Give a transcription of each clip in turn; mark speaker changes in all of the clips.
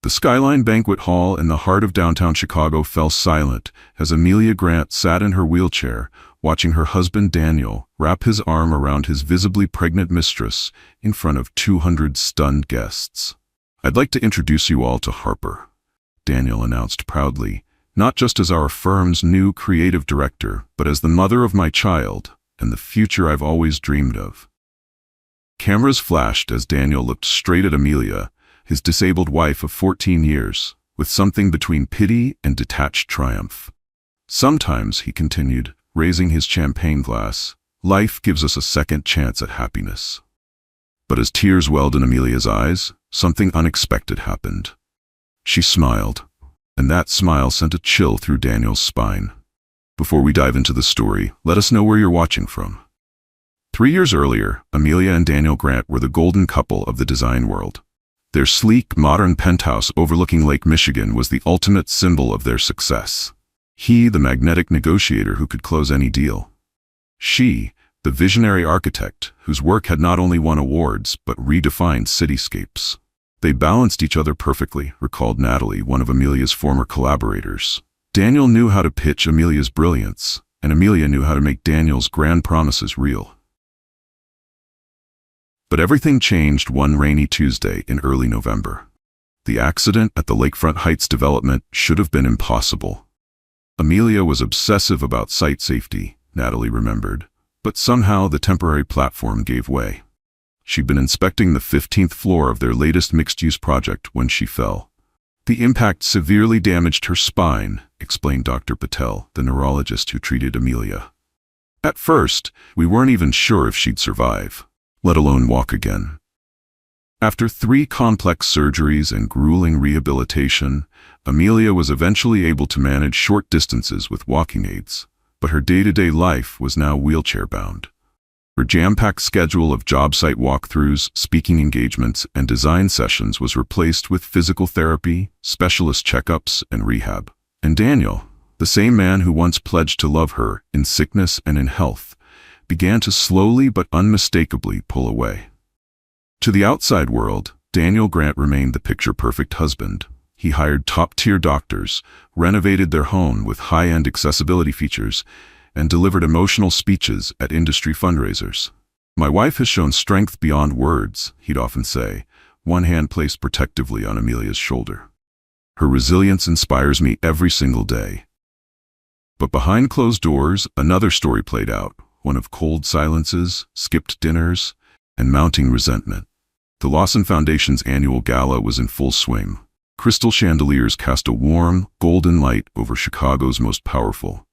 Speaker 1: The Skyline Banquet Hall in the heart of downtown Chicago fell silent as Amelia Grant sat in her wheelchair, watching her husband Daniel wrap his arm around his visibly pregnant mistress in front of 200 stunned guests. "I'd like to introduce you all to Harper," Daniel announced proudly, "not just as our firm's new creative director, but as the mother of my child and the future I've always dreamed of." Cameras flashed as Daniel looked straight at Amelia, his disabled wife of 14 years, with something between pity and detached triumph. "Sometimes," he continued, raising his champagne glass, "life gives us a second chance at happiness." But as tears welled in Amelia's eyes, something unexpected happened. She smiled, and that smile sent a chill through Daniel's spine. Before we dive into the story, let us know where you're watching from. 3 years earlier, Amelia and Daniel Grant were the golden couple of the design world. Their sleek, modern penthouse overlooking Lake Michigan was the ultimate symbol of their success. He, the magnetic negotiator who could close any deal. She, the visionary architect whose work had not only won awards but redefined cityscapes. They balanced each other perfectly, recalled Natalie, one of Amelia's former collaborators. Daniel knew how to pitch Amelia's brilliance, and Amelia knew how to make Daniel's grand promises real. But everything changed one rainy Tuesday in early November. The accident at the Lakefront Heights development should have been impossible. Amelia was obsessive about site safety, Natalie remembered, but somehow the temporary platform gave way. She'd been inspecting the 15th floor of their latest mixed-use project when she fell. "The impact severely damaged her spine," explained Dr. Patel, the neurologist who treated Amelia. "At first, we weren't even sure if she'd survive, let alone walk again." After 3 complex surgeries and grueling rehabilitation, Amelia was eventually able to manage short distances with walking aids, but her day-to-day life was now wheelchair-bound. Her jam-packed schedule of job site walkthroughs, speaking engagements, and design sessions was replaced with physical therapy, specialist checkups, and rehab. And Daniel, the same man who once pledged to love her in sickness and in health, began to slowly but unmistakably pull away. To the outside world, Daniel Grant remained the picture-perfect husband. He hired top-tier doctors, renovated their home with high-end accessibility features, and delivered emotional speeches at industry fundraisers. "My wife has shown strength beyond words," he'd often say, one hand placed protectively on Amelia's shoulder. "Her resilience inspires me every single day." But behind closed doors, another story played out, one of cold silences, skipped dinners, and mounting resentment. The Lawson Foundation's annual gala was in full swing. Crystal chandeliers cast a warm, golden light over Chicago's most powerful.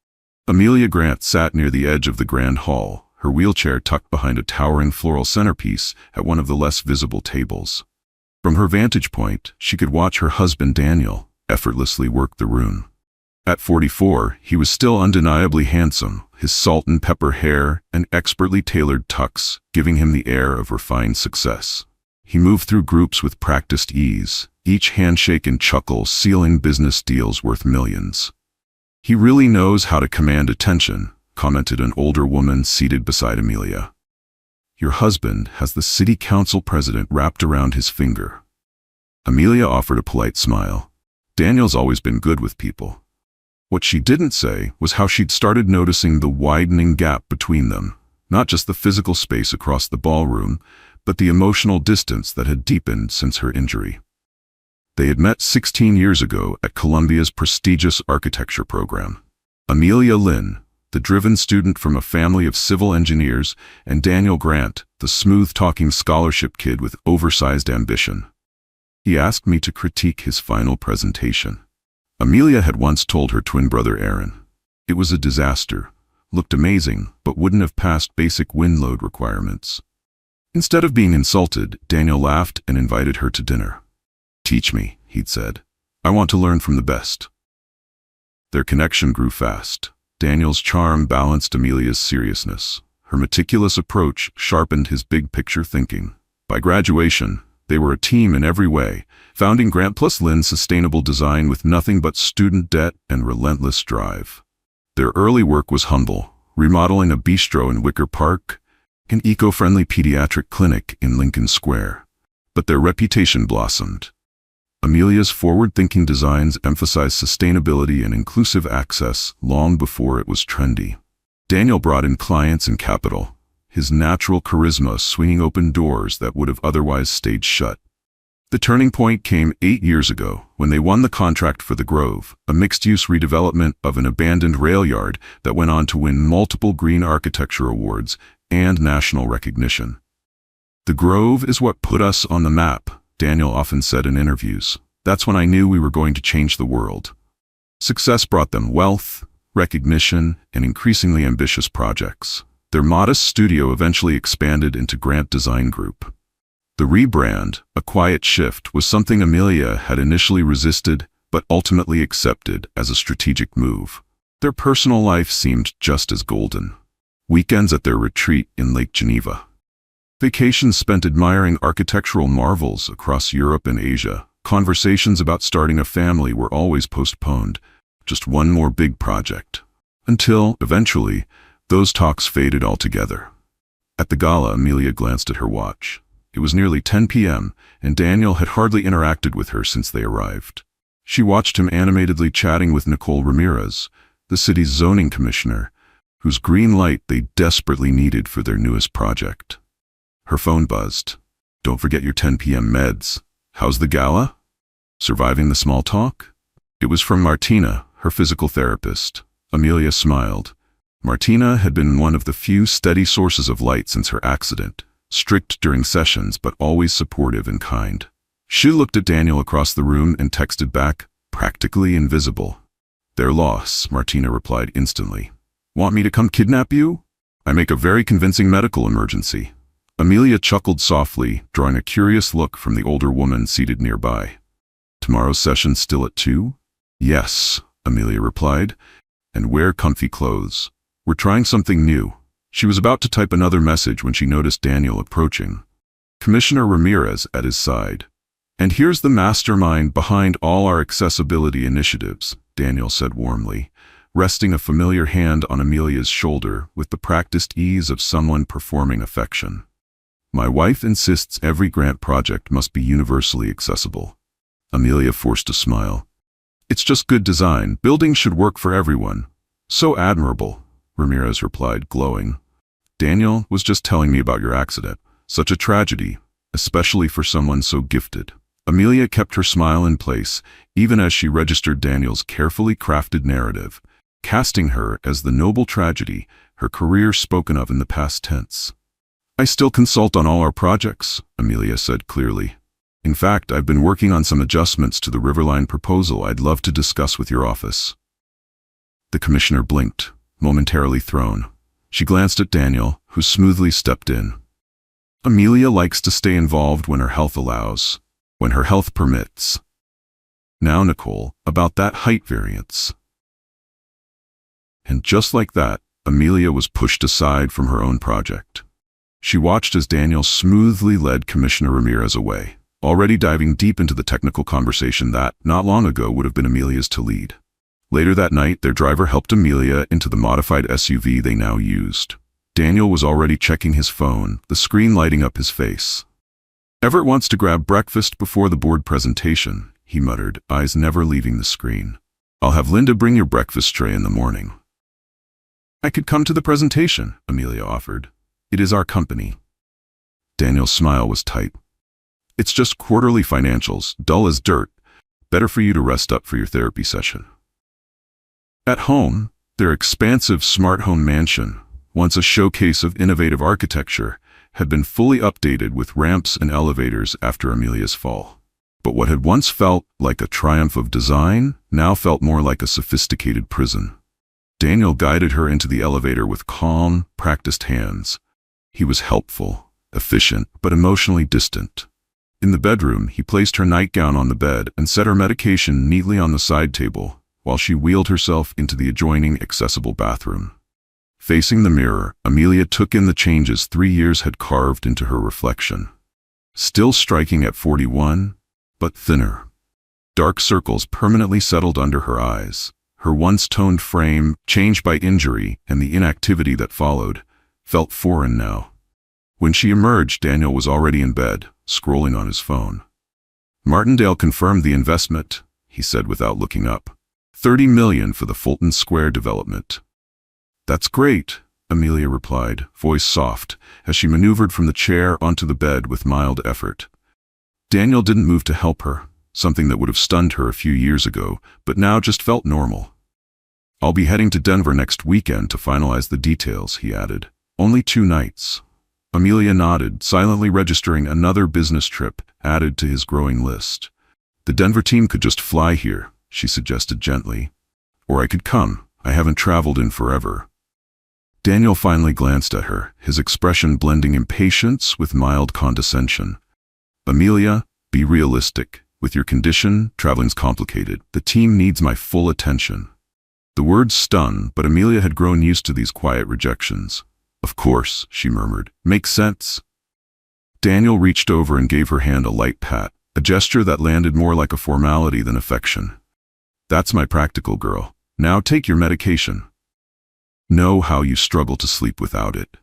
Speaker 1: Amelia Grant sat near the edge of the grand hall, her wheelchair tucked behind a towering floral centerpiece at one of the less visible tables. From her vantage point, she could watch her husband Daniel effortlessly work the room. At 44, he was still undeniably handsome, his salt and pepper hair and expertly tailored tucks giving him the air of refined success. He moved through groups with practiced ease, each handshake and chuckle sealing business deals worth millions. "He really knows how to command attention," commented an older woman seated beside Amelia. "Your husband has the city council president wrapped around his finger." Amelia offered a polite smile. Daniel's always been good with people. What she didn't say was how she'd started noticing the widening gap between them, not just the physical space across the ballroom, but the emotional distance that had deepened since her injury. They had met 16 years ago at Columbia's prestigious architecture program. Amelia Lynn, the driven student from a family of civil engineers, and Daniel Grant, the smooth-talking scholarship kid with oversized ambition. He asked me to critique his final presentation. Amelia had once told her twin brother Aaron. It was a disaster, looked amazing, but wouldn't have passed basic wind load requirements. Instead of being insulted, Daniel laughed and invited her to dinner. "Teach me," he'd said. "I want to learn from the best." Their connection grew fast. Daniel's charm balanced Amelia's seriousness. Her meticulous approach sharpened his big-picture thinking. By graduation, they were a team in every way, founding Grant plus Lynn's sustainable design with nothing but student debt and relentless drive. Their early work was humble, remodeling a bistro in Wicker Park, an eco-friendly pediatric clinic in Lincoln Square. But their reputation blossomed. Amelia's forward-thinking designs emphasized sustainability and inclusive access long before it was trendy. Daniel brought in clients and capital, his natural charisma swinging open doors that would have otherwise stayed shut. The turning point came 8 years ago when they won the contract for The Grove, a mixed-use redevelopment of an abandoned rail yard that went on to win multiple green architecture awards and national recognition. "The Grove is what put us on the map," Daniel often said in interviews. "That's when I knew we were going to change the world." Success brought them wealth, recognition, and increasingly ambitious projects. Their modest studio eventually expanded into Grant Design Group. The rebrand, a quiet shift, was something Amelia had initially resisted but ultimately accepted as a strategic move. Their personal life seemed just as golden. Weekends at their retreat in Lake Geneva. Vacations spent admiring architectural marvels across Europe and Asia. Conversations about starting a family were always postponed, just one more big project. Until, eventually, those talks faded altogether. At the gala, Amelia glanced at her watch. It was nearly 10 p.m., and Daniel had hardly interacted with her since they arrived. She watched him animatedly chatting with Nicole Ramirez, the city's zoning commissioner, whose green light they desperately needed for their newest project. Her phone buzzed. "Don't forget your 10 p.m. meds. How's the gala? Surviving the small talk?" It was from Martina, her physical therapist. Amelia smiled. Martina had been one of the few steady sources of light since her accident, strict during sessions but always supportive and kind. She looked at Daniel across the room and texted back, "Practically invisible." "Their loss," Martina replied instantly. "Want me to come kidnap you? I make a very convincing medical emergency." Amelia chuckled softly, drawing a curious look from the older woman seated nearby. "Tomorrow's session still at 2? "Yes," Amelia replied, "and wear comfy clothes. We're trying something new." She was about to type another message when she noticed Daniel approaching. Commissioner Ramirez at his side. "And here's the mastermind behind all our accessibility initiatives," Daniel said warmly, resting a familiar hand on Amelia's shoulder with the practiced ease of someone performing affection. "My wife insists every grant project must be universally accessible." Amelia forced a smile. "It's just good design. Buildings should work for everyone." "So admirable," Ramirez replied, glowing. "Daniel was just telling me about your accident. Such a tragedy, especially for someone so gifted." Amelia kept her smile in place, even as she registered Daniel's carefully crafted narrative, casting her as the noble tragedy, her career spoken of in the past tense. "I still consult on all our projects," Amelia said clearly. "In fact, I've been working on some adjustments to the Riverline proposal I'd love to discuss with your office." The commissioner blinked, momentarily thrown. She glanced at Daniel, who smoothly stepped in. "Amelia likes to stay involved when her health allows, when her health permits. Now, Nicole, about that height variance." And just like that, Amelia was pushed aside from her own project. She watched as Daniel smoothly led Commissioner Ramirez away, already diving deep into the technical conversation that, not long ago, would have been Amelia's to lead. Later that night, their driver helped Amelia into the modified SUV they now used. Daniel was already checking his phone, the screen lighting up his face. "Everett wants to grab breakfast before the board presentation," he muttered, eyes never leaving the screen. "I'll have Linda bring your breakfast tray in the morning." "I could come to the presentation," Amelia offered. "It is our company." Daniel's smile was tight. "It's just quarterly financials, dull as dirt. Better for you to rest up for your therapy session." At home, their expansive smart home mansion, once a showcase of innovative architecture, had been fully updated with ramps and elevators after Amelia's fall. But what had once felt like a triumph of design now felt more like a sophisticated prison. Daniel guided her into the elevator with calm, practiced hands. He was helpful, efficient, but emotionally distant. In the bedroom, he placed her nightgown on the bed and set her medication neatly on the side table, while she wheeled herself into the adjoining accessible bathroom. Facing the mirror, Amelia took in the changes 3 years had carved into her reflection. Still striking at 41, but thinner. Dark circles permanently settled under her eyes. Her once toned frame, changed by injury and the inactivity that followed, felt foreign now. When she emerged, Daniel was already in bed, scrolling on his phone. Martindale confirmed the investment, he said without looking up. $30 million for the Fulton Square development. That's great, Amelia replied, voice soft, as she maneuvered from the chair onto the bed with mild effort. Daniel didn't move to help her, something that would have stunned her a few years ago, but now just felt normal. I'll be heading to Denver next weekend to finalize the details, he added. Only 2 nights. Amelia nodded, silently registering another business trip added to his growing list. The Denver team could just fly here, she suggested gently. Or I could come. I haven't traveled in forever. Daniel finally glanced at her, his expression blending impatience with mild condescension. Amelia, be realistic. With your condition, traveling's complicated. The team needs my full attention. The words stung, but Amelia had grown used to these quiet rejections. Of course, she murmured. Makes sense. Daniel reached over and gave her hand a light pat, a gesture that landed more like a formality than affection. That's my practical girl. Now take your medication. Know how you struggle to sleep without it.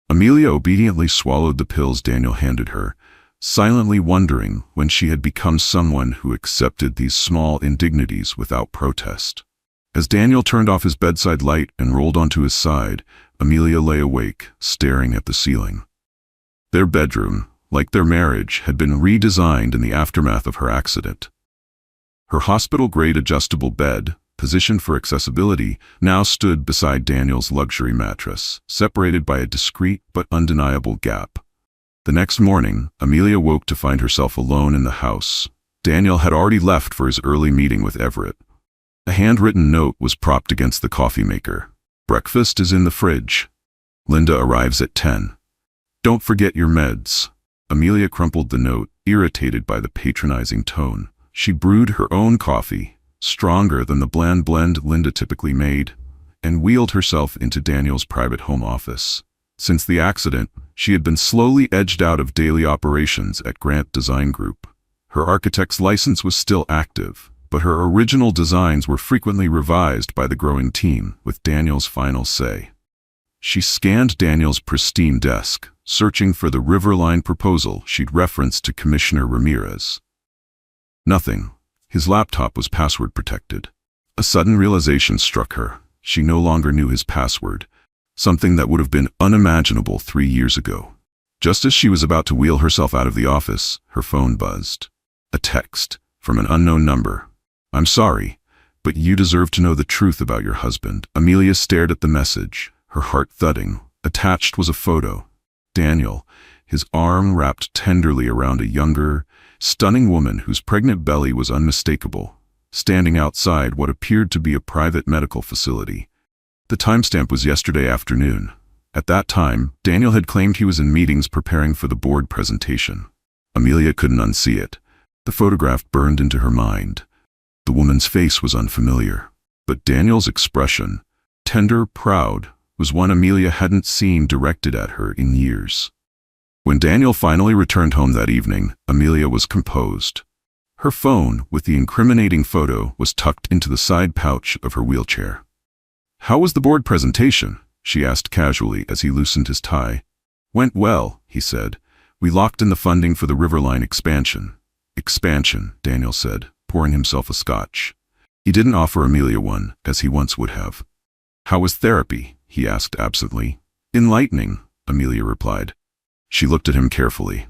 Speaker 1: Amelia obediently swallowed the pills Daniel handed her, silently wondering when she had become someone who accepted these small indignities without protest. As Daniel turned off his bedside light and rolled onto his side, Amelia lay awake, staring at the ceiling. Their bedroom, like their marriage, had been redesigned in the aftermath of her accident. Her hospital-grade adjustable bed, positioned for accessibility, now stood beside Daniel's luxury mattress, separated by a discreet but undeniable gap. The next morning, Amelia woke to find herself alone in the house. Daniel had already left for his early meeting with Everett. A handwritten note was propped against the coffee maker. Breakfast is in the fridge. Linda arrives at 10. Don't forget your meds. Amelia crumpled the note, irritated by the patronizing tone. She brewed her own coffee, stronger than the bland blend Linda typically made, and wheeled herself into Daniel's private home office. Since the accident, she had been slowly edged out of daily operations at Grant Design Group. Her architect's license was still active, but her original designs were frequently revised by the growing team, with Daniel's final say. She scanned Daniel's pristine desk, searching for the Riverline proposal she'd referenced to Commissioner Ramirez. Nothing. His laptop was password protected. A sudden realization struck her. She no longer knew his password, something that would have been unimaginable 3 years ago. Just as she was about to wheel herself out of the office, her phone buzzed. A text from an unknown number. I'm sorry, but you deserve to know the truth about your husband. Amelia stared at the message, her heart thudding. Attached was a photo. Daniel, his arm wrapped tenderly around a younger, stunning woman whose pregnant belly was unmistakable, standing outside what appeared to be a private medical facility. The timestamp was yesterday afternoon. At that time, Daniel had claimed he was in meetings preparing for the board presentation. Amelia couldn't unsee it. The photograph burned into her mind. The woman's face was unfamiliar, but Daniel's expression, tender, proud, was one Amelia hadn't seen directed at her in years. When Daniel finally returned home that evening, Amelia was composed. Her phone, with the incriminating photo, was tucked into the side pouch of her wheelchair. How was the board presentation? She asked casually as he loosened his tie. Went well, he said. We locked in the funding for the Riverline expansion. Expansion, Daniel said, pouring himself a scotch. He didn't offer Amelia one, as he once would have. How was therapy? He asked absently. Enlightening, Amelia replied. She looked at him carefully.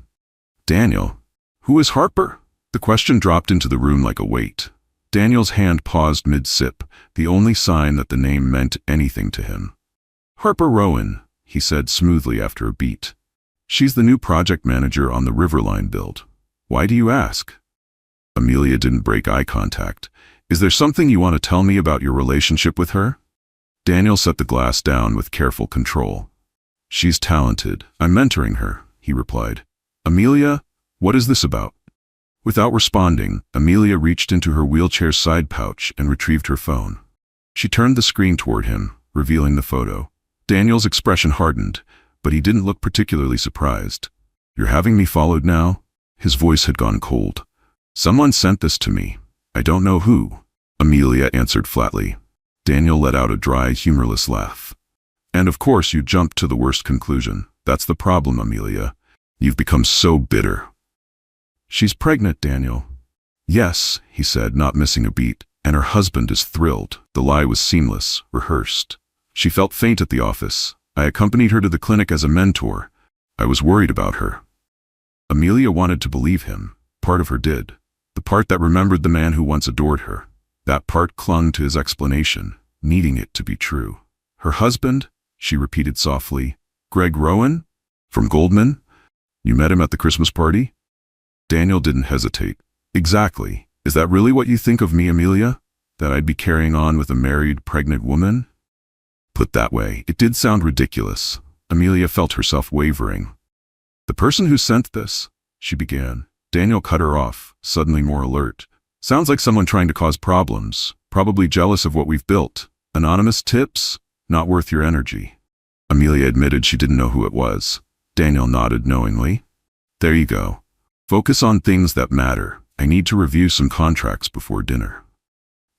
Speaker 1: Daniel, who is Harper? The question dropped into the room like a weight. Daniel's hand paused mid-sip, the only sign that the name meant anything to him. Harper Rowan, he said smoothly after a beat. She's the new project manager on the Riverline build. Why do you ask? Amelia didn't break eye contact. Is there something you want to tell me about your relationship with her? Daniel set the glass down with careful control. She's talented. I'm mentoring her, he replied. Amelia, what is this about? Without responding, Amelia reached into her wheelchair's side pouch and retrieved her phone. She turned the screen toward him, revealing the photo. Daniel's expression hardened, but he didn't look particularly surprised. You're having me followed now? His voice had gone cold. Someone sent this to me. I don't know who. Amelia answered flatly. Daniel let out a dry, humorless laugh. And of course you jumped to the worst conclusion. That's the problem, Amelia. You've become so bitter. She's pregnant, Daniel. Yes, he said, not missing a beat, and her husband is thrilled. The lie was seamless, rehearsed. She felt faint at the office. I accompanied her to the clinic as a mentor. I was worried about her. Amelia wanted to believe him. Part of her did. The part that remembered the man who once adored her. That part clung to his explanation, needing it to be true. Her husband? She repeated softly. Greg Rowan? From Goldman? You met him at the Christmas party? Daniel didn't hesitate. Exactly. Is that really what you think of me, Amelia? That I'd be carrying on with a married, pregnant woman? Put that way, it did sound ridiculous. Amelia felt herself wavering. The person who sent this, she began. Daniel cut her off, suddenly more alert. Sounds like someone trying to cause problems, probably jealous of what we've built. Anonymous tips? Not worth your energy. Amelia admitted she didn't know who it was. Daniel nodded knowingly. There you go. Focus on things that matter. I need to review some contracts before dinner.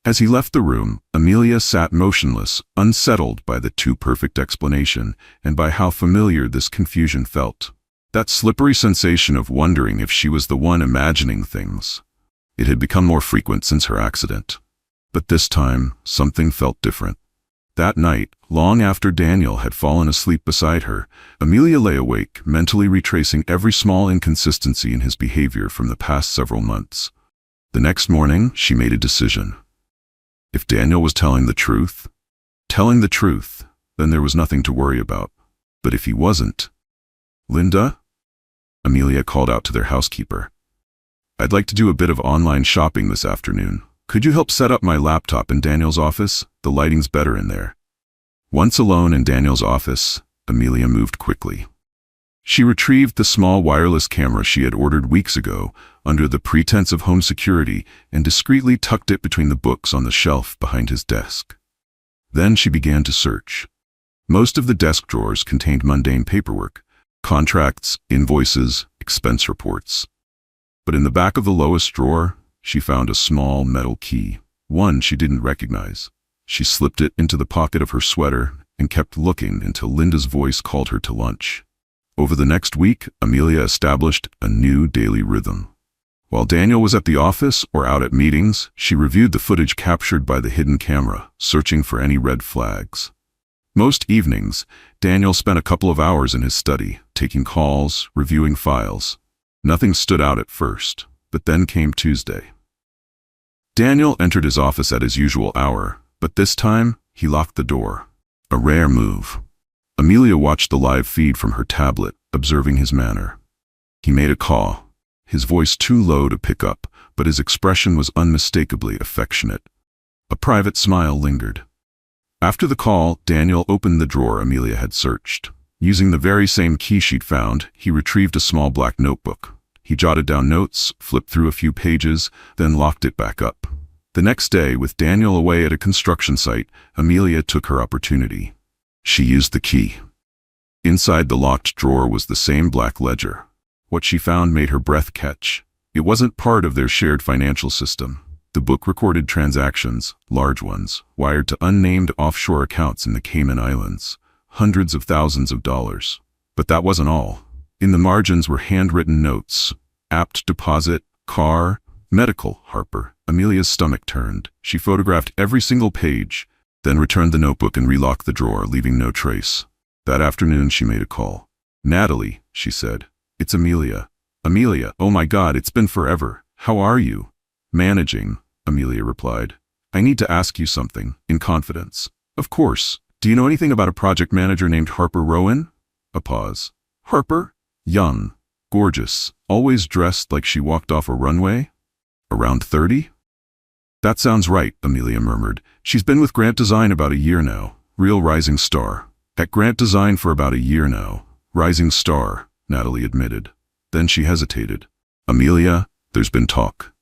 Speaker 1: As he left the room, Amelia sat motionless, unsettled by the too-perfect explanation and by how familiar this confusion felt. That slippery sensation of wondering if she was the one imagining things. It had become more frequent since her accident. But this time, something felt different. That night, long after Daniel had fallen asleep beside her, Amelia lay awake, mentally retracing every small inconsistency in his behavior from the past several months. The next morning, she made a decision. If Daniel was telling the truth, then there was nothing to worry about. But if he wasn't... Linda? Amelia called out to their housekeeper. I'd like to do a bit of online shopping this afternoon. Could you help set up my laptop in Daniel's office? The lighting's better in there. Once alone in Daniel's office, Amelia moved quickly. She retrieved the small wireless camera she had ordered weeks ago under the pretense of home security and discreetly tucked it between the books on the shelf behind his desk. Then she began to search. Most of the desk drawers contained mundane paperwork, contracts, invoices, expense reports. But in the back of the lowest drawer, she found a small metal key, one she didn't recognize. She slipped it into the pocket of her sweater and kept looking until Linda's voice called her to lunch. Over the next week, Amelia established a new daily rhythm. While Daniel was at the office or out at meetings, she reviewed the footage captured by the hidden camera, searching for any red flags. Most evenings, Daniel spent a couple of hours in his study, taking calls, reviewing files. Nothing stood out at first, but then came Tuesday. Daniel entered his office at his usual hour, but this time, he locked the door. A rare move. Amelia watched the live feed from her tablet, observing his manner. He made a call, his voice too low to pick up, but his expression was unmistakably affectionate. A private smile lingered. After the call, Daniel opened the drawer Amelia had searched. Using the very same key she'd found, he retrieved a small black notebook. He jotted down notes, flipped through a few pages, then locked it back up. The next day, with Daniel away at a construction site, Amelia took her opportunity. She used the key. Inside the locked drawer was the same black ledger. What she found made her breath catch. It wasn't part of their shared financial system. The book recorded transactions, large ones, wired to unnamed offshore accounts in the Cayman Islands. Hundreds of thousands of dollars. But that wasn't all. In the margins were handwritten notes. Apt deposit, car, medical, Harper. Amelia's stomach turned. She photographed every single page, then returned the notebook and relocked the drawer, leaving no trace. That afternoon she made a call. Natalie, she said. It's Amelia. Amelia, oh my God, it's been forever. How are you? Managing, Amelia replied. I need to ask you something, in confidence. Of course. Do you know anything about a project manager named Harper Rowan? A pause. Harper? Young, gorgeous, always dressed like she walked off a runway? Around 30? That sounds right, Amelia murmured. She's been with Grant Design about a year now. Real rising star. At Grant Design for about a year now. Rising star, Natalie admitted. Then she hesitated. Amelia, there's been talk.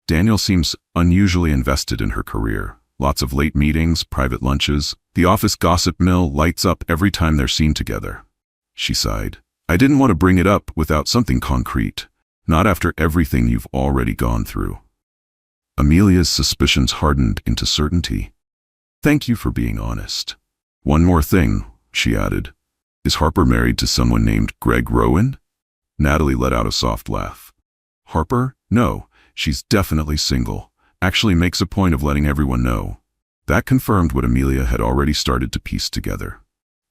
Speaker 1: Daniel seems unusually invested in her career. Lots of late meetings, private lunches. The office gossip mill lights up every time they're seen together. She sighed. I didn't want to bring it up without something concrete. Not after everything you've already gone through. Amelia's suspicions hardened into certainty. Thank you for being honest. One more thing, she added. Is Harper married to someone named Greg Rowan? Natalie let out a soft laugh. Harper? No, she's definitely single. Actually makes a point of letting everyone know. That confirmed what Amelia had already started to piece together.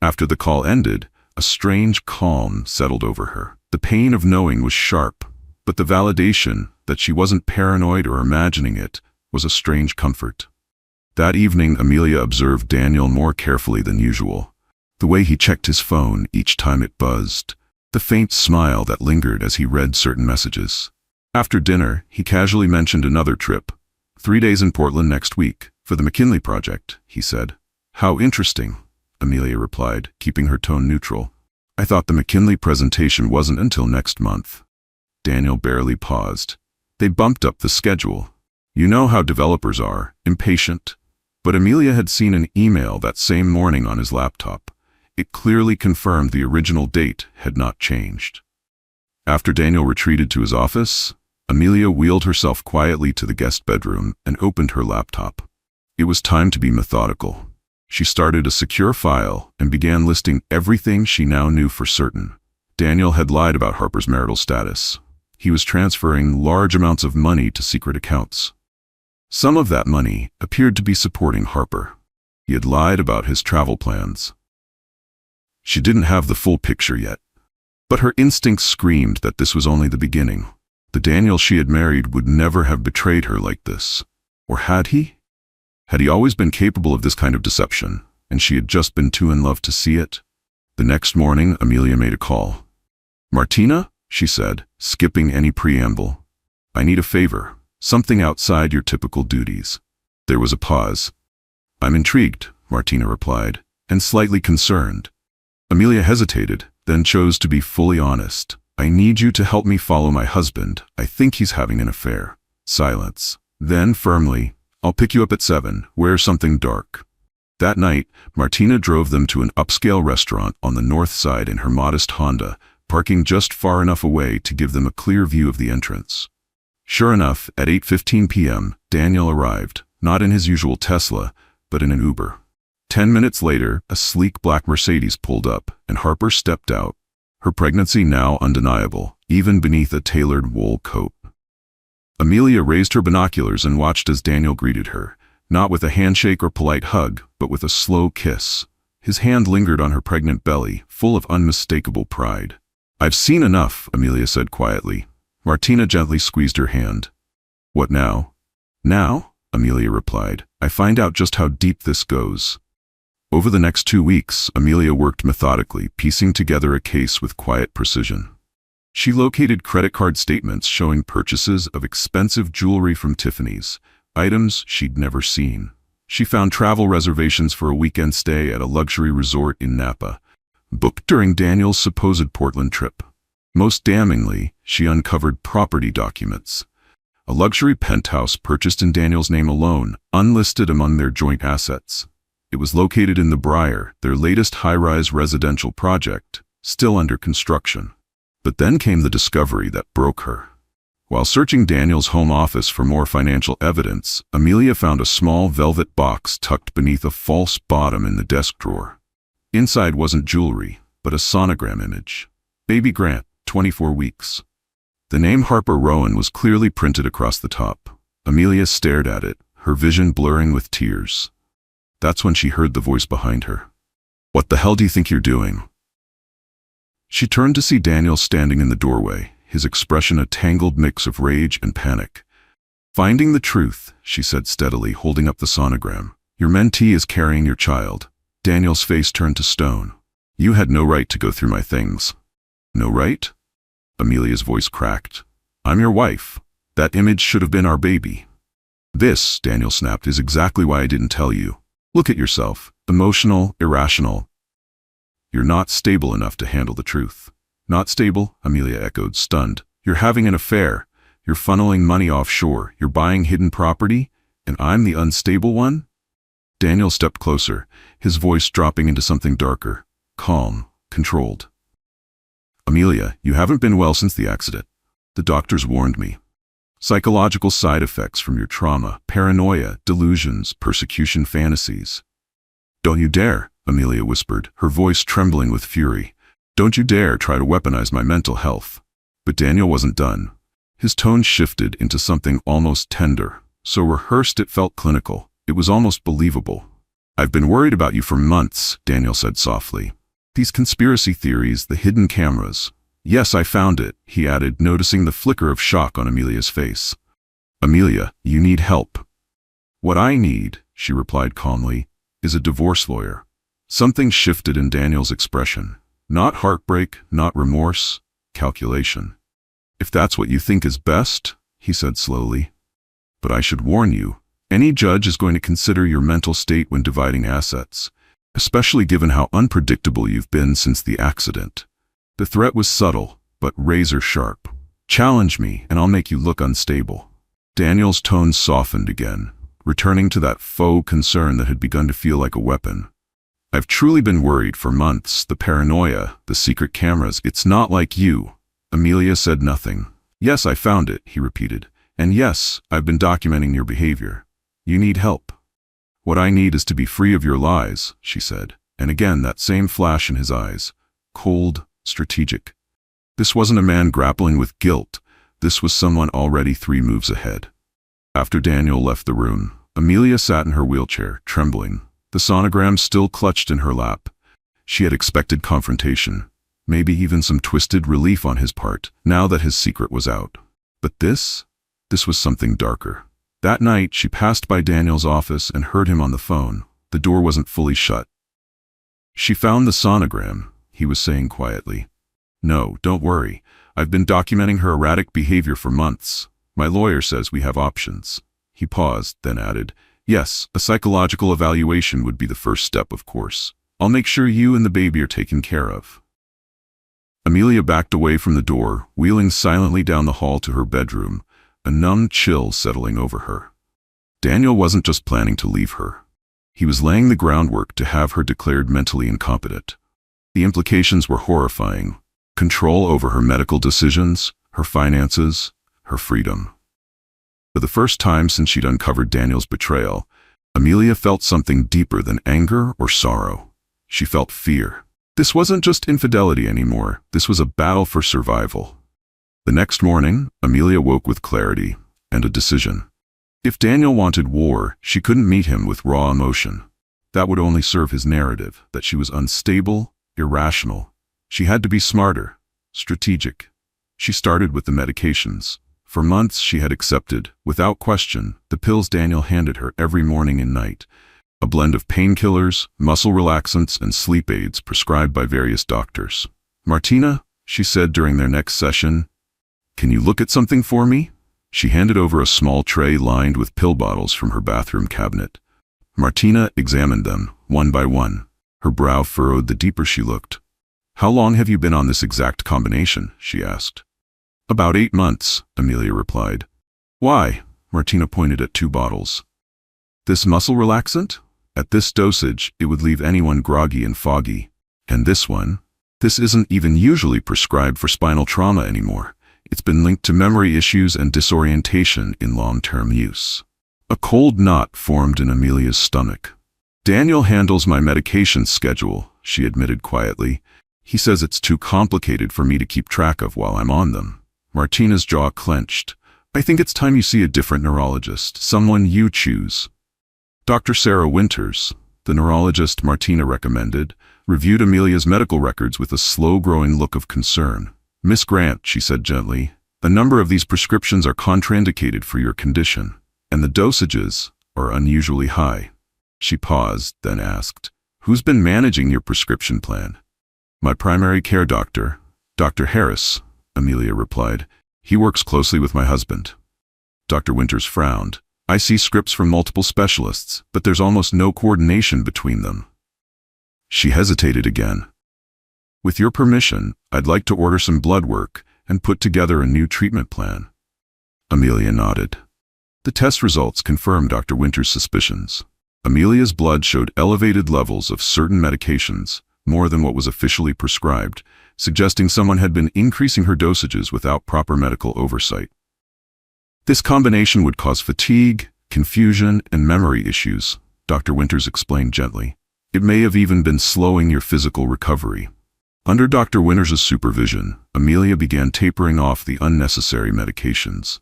Speaker 1: After the call ended, a strange calm settled over her. The pain of knowing was sharp, but the validation that she wasn't paranoid or imagining it was a strange comfort. That evening, Amelia observed Daniel more carefully than usual. The way he checked his phone each time it buzzed, the faint smile that lingered as he read certain messages. After dinner, he casually mentioned another trip. 3 days in Portland next week, for the McKinley project, he said. How interesting, Amelia replied, keeping her tone neutral. I thought the McKinley presentation wasn't until next month. Daniel barely paused. They bumped up the schedule. You know how developers are, impatient. But Amelia had seen an email that same morning on his laptop. It clearly confirmed the original date had not changed. After Daniel retreated to his office, Amelia wheeled herself quietly to the guest bedroom and opened her laptop. It was time to be methodical. She started a secure file and began listing everything she now knew for certain. Daniel had lied about Harper's marital status. He was transferring large amounts of money to secret accounts. Some of that money appeared to be supporting Harper. He had lied about his travel plans. She didn't have the full picture yet, but her instincts screamed that this was only the beginning. The Daniel she had married would never have betrayed her like this. Or had he? Had he always been capable of this kind of deception, and she had just been too in love to see it? The next morning, Amelia made a call. Martina, she said, skipping any preamble. I need a favor, something outside your typical duties. There was a pause. I'm intrigued, Martina replied, and slightly concerned. Amelia hesitated, then chose to be fully honest. I need you to help me follow my husband. I think he's having an affair. Silence. Then, firmly, I'll pick you up at 7. Wear something dark. That night, Martina drove them to an upscale restaurant on the north side in her modest Honda, parking just far enough away to give them a clear view of the entrance. Sure enough, at 8:15 p.m., Daniel arrived, not in his usual Tesla, but in an Uber. 10 minutes later, a sleek black Mercedes pulled up, and Harper stepped out, her pregnancy now undeniable, even beneath a tailored wool coat. Amelia raised her binoculars and watched as Daniel greeted her, not with a handshake or polite hug, but with a slow kiss. His hand lingered on her pregnant belly, full of unmistakable pride. I've seen enough, Amelia said quietly. Martina gently squeezed her hand. What now? Now, Amelia replied, I find out just how deep this goes. Over the next 2 weeks, Amelia worked methodically, piecing together a case with quiet precision. She located credit card statements showing purchases of expensive jewelry from Tiffany's, items she'd never seen. She found travel reservations for a weekend stay at a luxury resort in Napa, booked during Daniel's supposed Portland trip. Most damningly, she uncovered property documents. A luxury penthouse purchased in Daniel's name alone, unlisted among their joint assets. It was located in the Briar, their latest high-rise residential project, still under construction. But then came the discovery that broke her. While searching Daniel's home office for more financial evidence, Amelia found a small velvet box tucked beneath a false bottom in the desk drawer. Inside wasn't jewelry, but a sonogram image. Baby Grant, 24 weeks. The name Harper Rowan was clearly printed across the top. Amelia stared at it, her vision blurring with tears. That's when she heard the voice behind her. What the hell do you think you're doing? She turned to see Daniel standing in the doorway, his expression a tangled mix of rage and panic. Finding the truth, she said steadily, holding up the sonogram. Your mentee is carrying your child. Daniel's face turned to stone. You had no right to go through my things. No right? Amelia's voice cracked. I'm your wife. That image should have been our baby. This, Daniel snapped, is exactly why I didn't tell you. Look at yourself. Emotional, irrational. You're not stable enough to handle the truth. Not stable? Amelia echoed, stunned. You're having an affair. You're funneling money offshore. You're buying hidden property. And I'm the unstable one? Daniel stepped closer, his voice dropping into something darker. Calm, controlled. Amelia, you haven't been well since the accident. The doctors warned me. Psychological side effects from your trauma, paranoia, delusions, persecution fantasies. Don't you dare, Amelia whispered, her voice trembling with fury. Don't you dare try to weaponize my mental health. But Daniel wasn't done. His tone shifted into something almost tender. So rehearsed it felt clinical. It was almost believable. "I've been worried about you for months," Daniel said softly. "These conspiracy theories, the hidden cameras." "Yes, I found it," he added, noticing the flicker of shock on Amelia's face. "Amelia, you need help." "What I need," she replied calmly, "is a divorce lawyer." Something shifted in Daniel's expression. Not heartbreak, not remorse, calculation. "If that's what you think is best," he said slowly. "But I should warn you, any judge is going to consider your mental state when dividing assets, especially given how unpredictable you've been since the accident." The threat was subtle, but razor sharp. "Challenge me, and I'll make you look unstable." Daniel's tone softened again, returning to that faux concern that had begun to feel like a weapon. "I've truly been worried for months. The paranoia, the secret cameras, it's not like you." Amelia said nothing. "Yes, I found it," he repeated. "And yes, I've been documenting your behavior. You need help." "What I need is to be free of your lies," she said. And again that same flash in his eyes. Cold, strategic. This wasn't a man grappling with guilt. This was someone already 3 moves ahead. After Daniel left the room, Amelia sat in her wheelchair, trembling, the sonogram still clutched in her lap. She had expected confrontation, maybe even some twisted relief on his part, now that his secret was out. But this was something darker. That night, she passed by Daniel's office and heard him on the phone. The door wasn't fully shut. "She found the sonogram," he was saying quietly. "No, don't worry. I've been documenting her erratic behavior for months. My lawyer says we have options." He paused, then added, "Yes, a psychological evaluation would be the first step, of course. I'll make sure you and the baby are taken care of." Amelia backed away from the door, wheeling silently down the hall to her bedroom, a numb chill settling over her. Daniel wasn't just planning to leave her. He was laying the groundwork to have her declared mentally incompetent. The implications were horrifying. Control over her medical decisions, her finances, her freedom. For the first time since she'd uncovered Daniel's betrayal, Amelia felt something deeper than anger or sorrow. She felt fear. This wasn't just infidelity anymore. This was a battle for survival. The next morning, Amelia woke with clarity and a decision. If Daniel wanted war, she couldn't meet him with raw emotion. That would only serve his narrative, that she was unstable, irrational. She had to be smarter, strategic. She started with the medications. For months she had accepted, without question, the pills Daniel handed her every morning and night. A blend of painkillers, muscle relaxants, and sleep aids prescribed by various doctors. "Martina," she said during their next session, "can you look at something for me?" She handed over a small tray lined with pill bottles from her bathroom cabinet. Martina examined them, one by one. Her brow furrowed the deeper she looked. "How long have you been on this exact combination?" she asked. "About 8 months, Amelia replied. "Why?" Martina pointed at 2 bottles. "This muscle relaxant? At this dosage, it would leave anyone groggy and foggy. And this one? This isn't even usually prescribed for spinal trauma anymore. It's been linked to memory issues and disorientation in long-term use." A cold knot formed in Amelia's stomach. "Daniel handles my medication schedule," she admitted quietly. "He says it's too complicated for me to keep track of while I'm on them." Martina's jaw clenched. "I think it's time you see a different neurologist, someone you choose." Dr. Sarah Winters, the neurologist Martina recommended, reviewed Amelia's medical records with a slow-growing look of concern. "Miss Grant," she said gently, "a number of these prescriptions are contraindicated for your condition, and the dosages are unusually high." She paused, then asked, "Who's been managing your prescription plan?" "My primary care doctor, Dr. Harris," Amelia replied. "He works closely with my husband." Dr. Winters frowned. "I see scripts from multiple specialists, but there's almost no coordination between them." She hesitated again. "With your permission, I'd like to order some blood work and put together a new treatment plan." Amelia nodded. The test results confirmed Dr. Winters' suspicions. Amelia's blood showed elevated levels of certain medications, more than what was officially prescribed, suggesting someone had been increasing her dosages without proper medical oversight. "This combination would cause fatigue, confusion, and memory issues," Dr. Winters explained gently. "It may have even been slowing your physical recovery." Under Dr. Winters' supervision, Amelia began tapering off the unnecessary medications.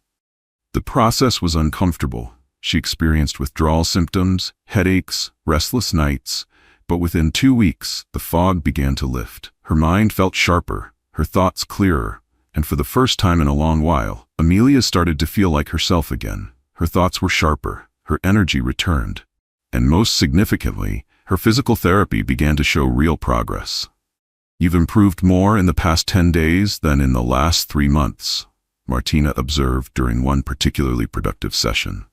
Speaker 1: The process was uncomfortable. She experienced withdrawal symptoms, headaches, restless nights, but within 2 weeks, the fog began to lift. Her mind felt sharper, her thoughts clearer, and for the first time in a long while, Amelia started to feel like herself again. Her thoughts were sharper, her energy returned, and most significantly, her physical therapy began to show real progress. "You've improved more in the past 10 days than in the last 3 months, Martina observed during one particularly productive session.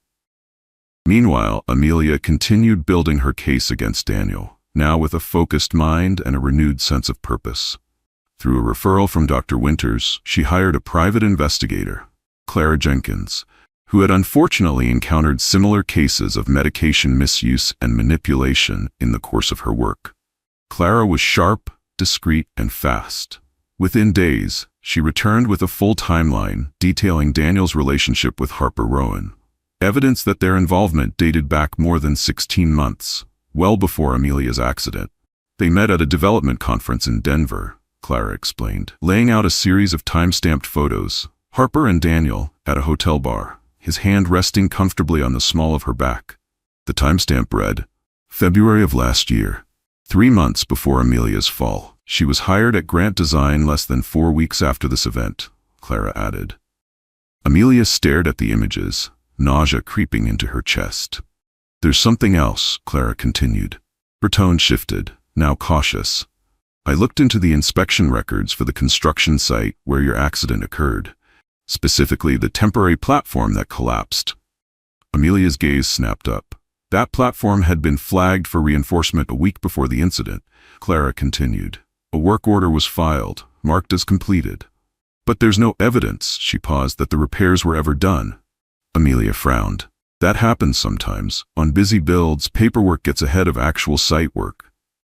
Speaker 1: Meanwhile, Amelia continued building her case against Daniel, now with a focused mind and a renewed sense of purpose. Through a referral from Dr. Winters, she hired a private investigator, Clara Jenkins, who had unfortunately encountered similar cases of medication misuse and manipulation in the course of her work. Clara was sharp, discreet, and fast. Within days, she returned with a full timeline detailing Daniel's relationship with Harper Rowan, evidence that their involvement dated back more than 16 months, well before Amelia's accident. They met at a development conference in Denver, Clara explained, laying out a series of time-stamped photos. Harper and Daniel at a hotel bar, his hand resting comfortably on the small of her back. The timestamp read, February of last year, 3 months before Amelia's fall. She was hired at Grant Design less than 4 weeks after this event, Clara added. Amelia stared at the images, nausea creeping into her chest. There's something else, Clara continued. Her tone shifted, now cautious. I looked into the inspection records for the construction site where your accident occurred, specifically the temporary platform that collapsed. Amelia's gaze snapped up. That platform had been flagged for reinforcement a week before the incident, Clara continued. A work order was filed, marked as completed. But there's no evidence, she paused, that the repairs were ever done. Amelia frowned. That happens sometimes. On busy builds, paperwork gets ahead of actual site work.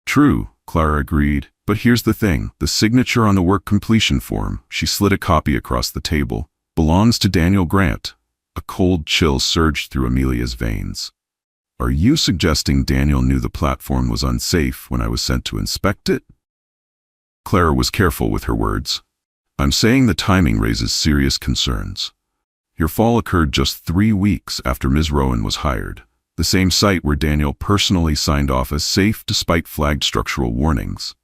Speaker 1: True, Clara agreed, but here's the thing. The signature on the work completion form, she slid a copy across the table, belongs to Daniel Grant. A cold chill surged through Amelia's veins. Are you suggesting Daniel knew the platform was unsafe when I was sent to inspect it? Clara was careful with her words. I'm saying the timing raises serious concerns. Your fall occurred just 3 weeks after Ms. Rowan was hired, the same site where Daniel personally signed off as safe despite flagged structural warnings.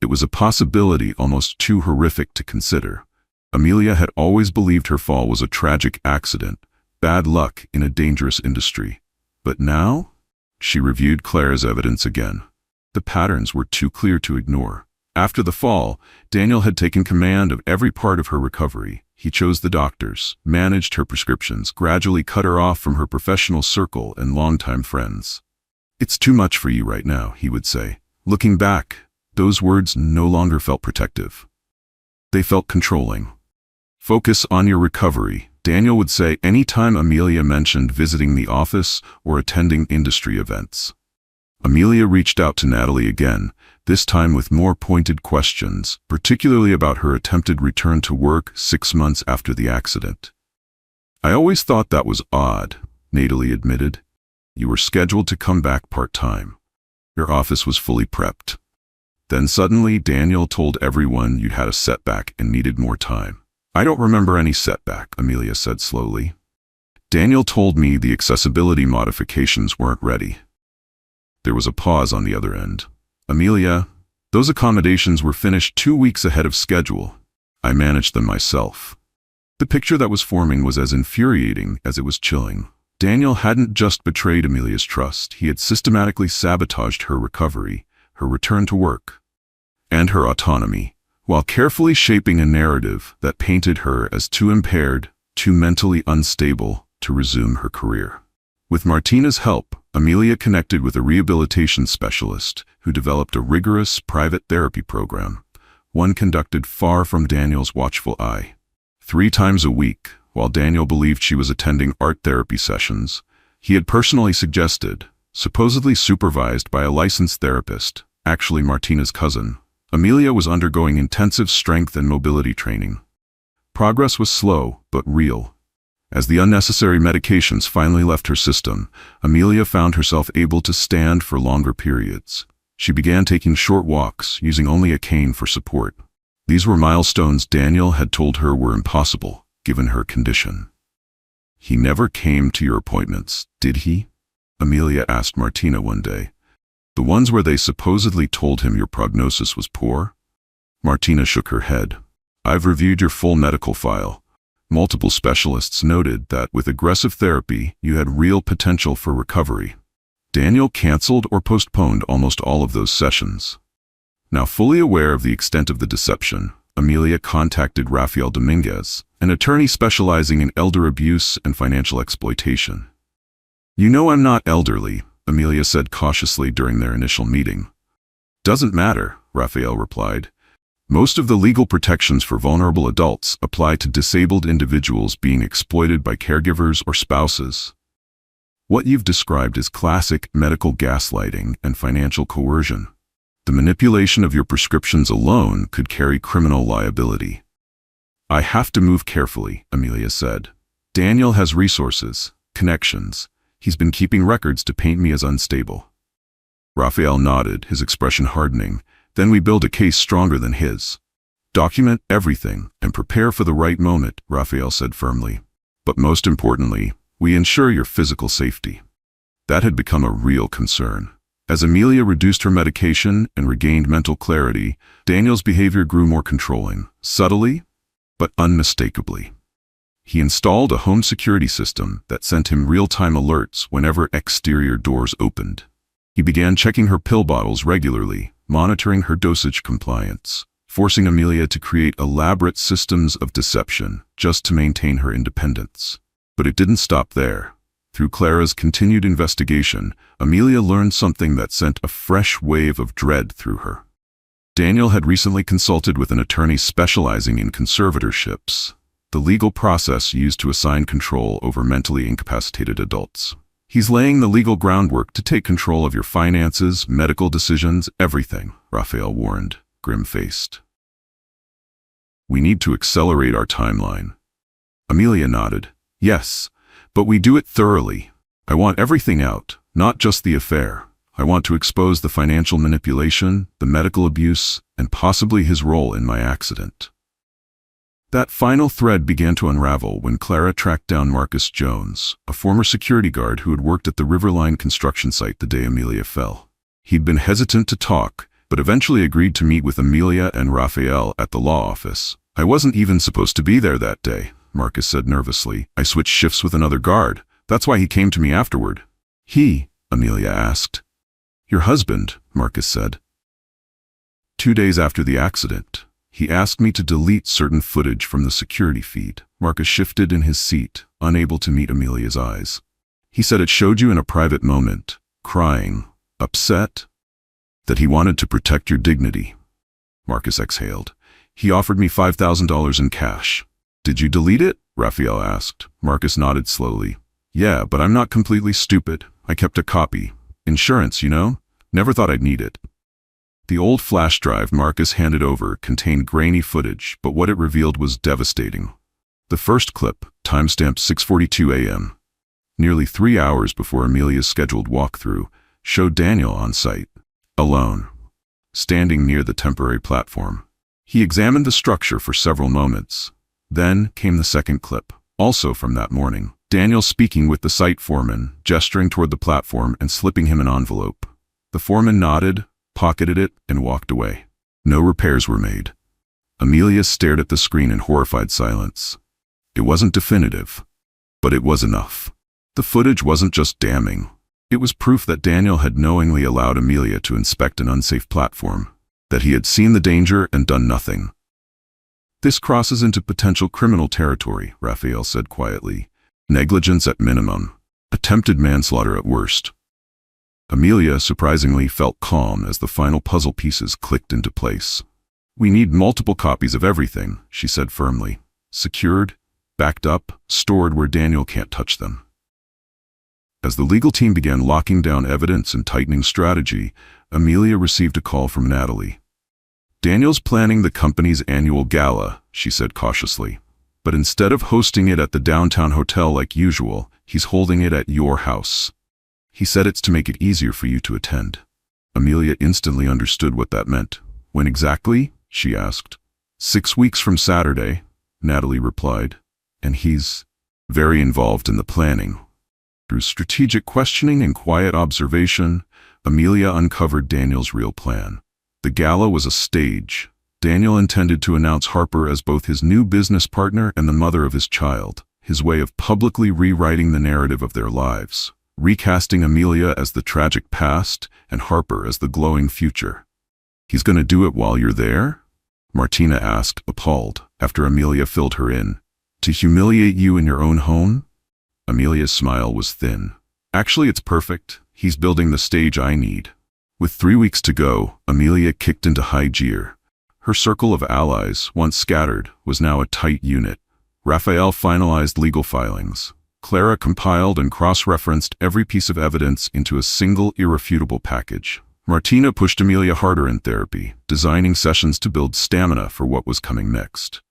Speaker 1: It was a possibility almost too horrific to consider. Amelia had always believed her fall was a tragic accident, bad luck in a dangerous industry. But now? She reviewed Clara's evidence again. The patterns were too clear to ignore. After the fall, Daniel had taken command of every part of her recovery. He chose the doctors, managed her prescriptions, gradually cut her off from her professional circle and longtime friends. It's too much for you right now, he would say. Looking back, those words no longer felt protective. They felt controlling. Focus on your recovery, Daniel would say any time Amelia mentioned visiting the office or attending industry events. Amelia reached out to Natalie again, this time with more pointed questions, particularly about her attempted return to work 6 months after the accident. I always thought that was odd, Natalie admitted. You were scheduled to come back part-time. Your office was fully prepped. Then suddenly Daniel told everyone you'd had a setback and needed more time. I don't remember any setback, Amelia said slowly. Daniel told me the accessibility modifications weren't ready. There was a pause on the other end. Amelia, those accommodations were finished 2 weeks ahead of schedule. I managed them myself. The picture that was forming was as infuriating as it was chilling. Daniel hadn't just betrayed Amelia's trust, he had systematically sabotaged her recovery, her return to work, and her autonomy, while carefully shaping a narrative that painted her as too impaired, too mentally unstable to resume her career. With Martina's help, Amelia connected with a rehabilitation specialist who developed a rigorous private therapy program, one conducted far from Daniel's watchful eye. 3 times a week, while Daniel believed she was attending art therapy sessions, he had personally suggested, supposedly supervised by a licensed therapist, actually Martina's cousin, Amelia was undergoing intensive strength and mobility training. Progress was slow, but real. As the unnecessary medications finally left her system, Amelia found herself able to stand for longer periods. She began taking short walks, using only a cane for support. These were milestones Daniel had told her were impossible, given her condition. "He never came to your appointments, did he?" Amelia asked Martina one day. "The ones where they supposedly told him your prognosis was poor?" Martina shook her head. "I've reviewed your full medical file. Multiple specialists noted that with aggressive therapy, you had real potential for recovery." Daniel canceled or postponed almost all of those sessions. Now fully aware of the extent of the deception, Amelia contacted Rafael Dominguez, an attorney specializing in elder abuse and financial exploitation. "You know I'm not elderly," Amelia said cautiously during their initial meeting. "Doesn't matter," Rafael replied. "Most of the legal protections for vulnerable adults apply to disabled individuals being exploited by caregivers or spouses. What you've described is classic medical gaslighting and financial coercion. The manipulation of your prescriptions alone could carry criminal liability." "I have to move carefully," Amelia said. "Daniel has resources, connections. He's been keeping records to paint me as unstable." Rafael nodded, his expression hardening. "Then we build a case stronger than his. Document everything and prepare for the right moment," Rafael said firmly. "But most importantly, we ensure your physical safety." That had become a real concern. As Amelia reduced her medication and regained mental clarity, Daniel's behavior grew more controlling, subtly, but unmistakably. He installed a home security system that sent him real-time alerts whenever exterior doors opened. He began checking her pill bottles regularly, monitoring her dosage compliance, forcing Amelia to create elaborate systems of deception just to maintain her independence. But it didn't stop there. Through Clara's continued investigation, Amelia learned something that sent a fresh wave of dread through her. Daniel had recently consulted with an attorney specializing in conservatorships, the legal process used to assign control over mentally incapacitated adults. "He's laying the legal groundwork to take control of your finances, medical decisions, everything," Rafael warned, grim-faced. "We need to accelerate our timeline." Amelia nodded. "Yes, but we do it thoroughly. I want everything out, not just the affair. I want to expose the financial manipulation, the medical abuse, and possibly his role in my accident." That final thread began to unravel when Clara tracked down Marcus Jones, a former security guard who had worked at the Riverline construction site the day Amelia fell. He'd been hesitant to talk, but eventually agreed to meet with Amelia and Rafael at the law office. "I wasn't even supposed to be there that day," Marcus said nervously. "I switched shifts with another guard. That's why he came to me afterward." "He?" Amelia asked. "Your husband," Marcus said. "2 days after the accident, he asked me to delete certain footage from the security feed." Marcus shifted in his seat, unable to meet Amelia's eyes. "He said it showed you in a private moment, crying, upset, that he wanted to protect your dignity." Marcus exhaled. "He offered me $5,000 in cash." "Did you delete it?" Rafael asked. Marcus nodded slowly. "Yeah, but I'm not completely stupid. I kept a copy. Insurance, you know? Never thought I'd need it." The old flash drive Marcus handed over contained grainy footage, but what it revealed was devastating. The first clip, timestamped 6:42 a.m., nearly 3 hours before Amelia's scheduled walkthrough, showed Daniel on site, alone, standing near the temporary platform. He examined the structure for several moments. Then came the second clip, also from that morning. Daniel speaking with the site foreman, gesturing toward the platform and slipping him an envelope. The foreman nodded, pocketed it, and walked away. No repairs were made. Amelia stared at the screen in horrified silence. It wasn't definitive, but it was enough. The footage wasn't just damning. It was proof that Daniel had knowingly allowed Amelia to inspect an unsafe platform, that he had seen the danger and done nothing. "This crosses into potential criminal territory," Rafael said quietly. "Negligence at minimum, attempted manslaughter at worst." Amelia surprisingly felt calm as the final puzzle pieces clicked into place. "We need multiple copies of everything," she said firmly. "Secured, backed up, stored where Daniel can't touch them." As the legal team began locking down evidence and tightening strategy, Amelia received a call from Natalie. "Daniel's planning the company's annual gala," she said cautiously. "But instead of hosting it at the downtown hotel like usual, he's holding it at your house. He said it's to make it easier for you to attend." Amelia instantly understood what that meant. When exactly? She asked. 6 weeks from Saturday, Natalie replied. And he's very involved in the planning. Through strategic questioning and quiet observation, Amelia uncovered Daniel's real plan. The gala was a stage. Daniel intended to announce Harper as both his new business partner and the mother of his child, his way of publicly rewriting the narrative of their lives, recasting Amelia as the tragic past and Harper as the glowing future. "He's going to do it while you're there?" Martina asked, appalled, after Amelia filled her in. "To humiliate you in your own home?" Amelia's smile was thin. "Actually, it's perfect. He's building the stage I need." With 3 weeks to go, Amelia kicked into high gear. Her circle of allies, once scattered, was now a tight unit. Raphael finalized legal filings. Clara compiled and cross-referenced every piece of evidence into a single, irrefutable package. Martina pushed Amelia harder in therapy, designing sessions to build stamina for what was coming next.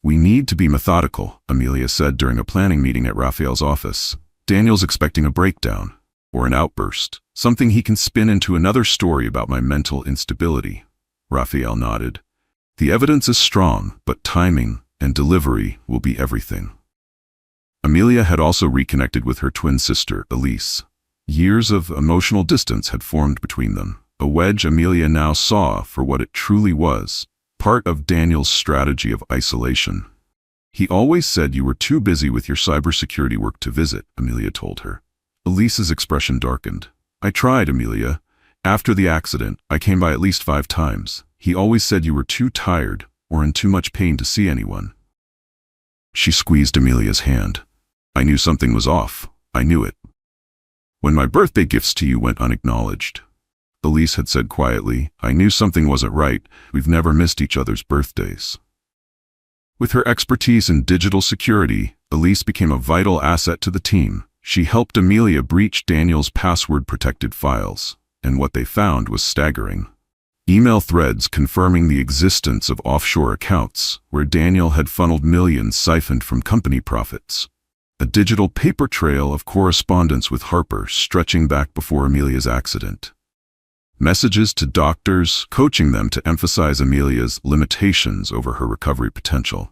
Speaker 1: "We need to be methodical," Amelia said during a planning meeting at Raphael's office. "Daniel's expecting a breakdown, or an outburst, something he can spin into another story about my mental instability." Raphael nodded. "The evidence is strong, but timing and delivery will be everything." Amelia had also reconnected with her twin sister, Elise. Years of emotional distance had formed between them, a wedge Amelia now saw for what it truly was, part of Daniel's strategy of isolation. "He always said you were too busy with your cybersecurity work to visit," Amelia told her. Elise's expression darkened. "I tried, Amelia. After the accident, I came by at least 5 times. He always said you were too tired or in too much pain to see anyone." She squeezed Amelia's hand. "I knew something was off. I knew it. When my birthday gifts to you went unacknowledged." Elise had said quietly, "I knew something wasn't right. We've never missed each other's birthdays." With her expertise in digital security, Elise became a vital asset to the team. She helped Amelia breach Daniel's password-protected files, and what they found was staggering. Email threads confirming the existence of offshore accounts, where Daniel had funneled millions siphoned from company profits. A digital paper trail of correspondence with Harper stretching back before Amelia's accident. Messages to doctors, coaching them to emphasize Amelia's limitations over her recovery potential.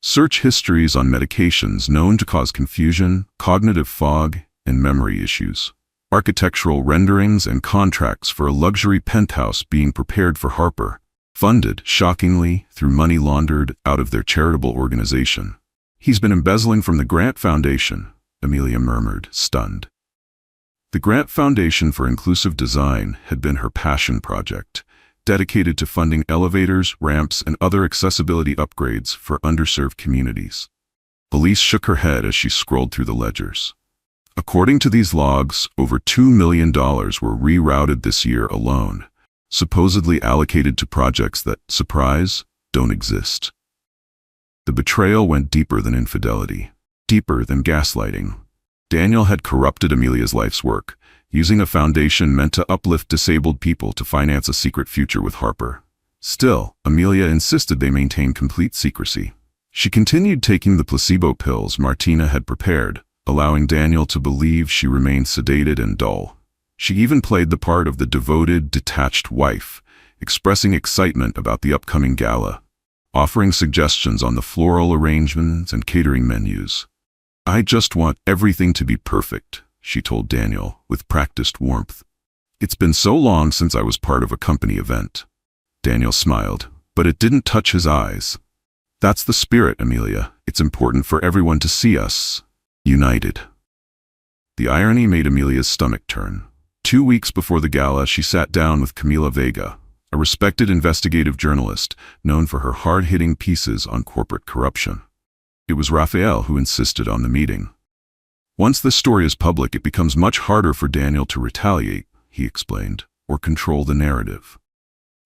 Speaker 1: Search histories on medications known to cause confusion, cognitive fog, and memory issues. Architectural renderings and contracts for a luxury penthouse being prepared for Harper, funded, shockingly, through money laundered out of their charitable organization. "He's been embezzling from the Grant Foundation," Amelia murmured, stunned. The Grant Foundation for Inclusive Design had been her passion project, dedicated to funding elevators, ramps, and other accessibility upgrades for underserved communities. Elise shook her head as she scrolled through the ledgers. According to these logs, over $2 million were rerouted this year alone, supposedly allocated to projects that, surprise, don't exist. The betrayal went deeper than infidelity, deeper than gaslighting. Daniel had corrupted Amelia's life's work, using a foundation meant to uplift disabled people to finance a secret future with Harper. Still, Amelia insisted they maintain complete secrecy. She continued taking the placebo pills Martina had prepared, allowing Daniel to believe she remained sedated and dull. She even played the part of the devoted, detached wife, expressing excitement about the upcoming gala, offering suggestions on the floral arrangements and catering menus. "I just want everything to be perfect," she told Daniel, with practiced warmth. "It's been so long since I was part of a company event." Daniel smiled, but it didn't touch his eyes. "That's the spirit, Amelia. It's important for everyone to see us united." The irony made Amelia's stomach turn. 2 weeks before the gala, she sat down with Camila Vega, a respected investigative journalist known for her hard-hitting pieces on corporate corruption. It was Raphael who insisted on the meeting. "Once this story is public, it becomes much harder for Daniel to retaliate," he explained, "or control the narrative."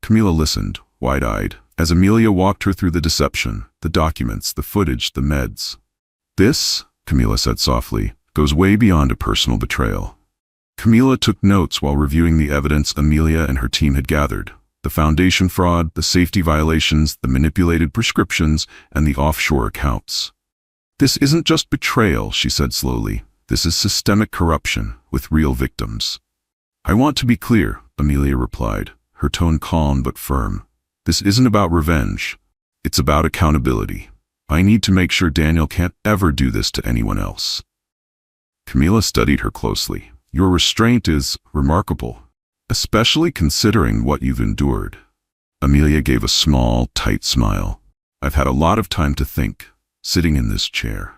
Speaker 1: Camila listened, wide-eyed, as Amelia walked her through the deception, the documents, the footage, the meds. "This," Camila said softly, "goes way beyond a personal betrayal." Camila took notes while reviewing the evidence Amelia and her team had gathered. The foundation fraud, the safety violations, the manipulated prescriptions, and the offshore accounts. "This isn't just betrayal," she said slowly. "This is systemic corruption, with real victims. I want to be clear, Amelia replied, her tone calm but firm. "This isn't about revenge. It's about accountability. I need to make sure Daniel can't ever do this to anyone else." Camila studied her closely. "Your restraint is remarkable, especially considering what you've endured." Amelia gave a small, tight smile. "I've had a lot of time to think, sitting in this chair."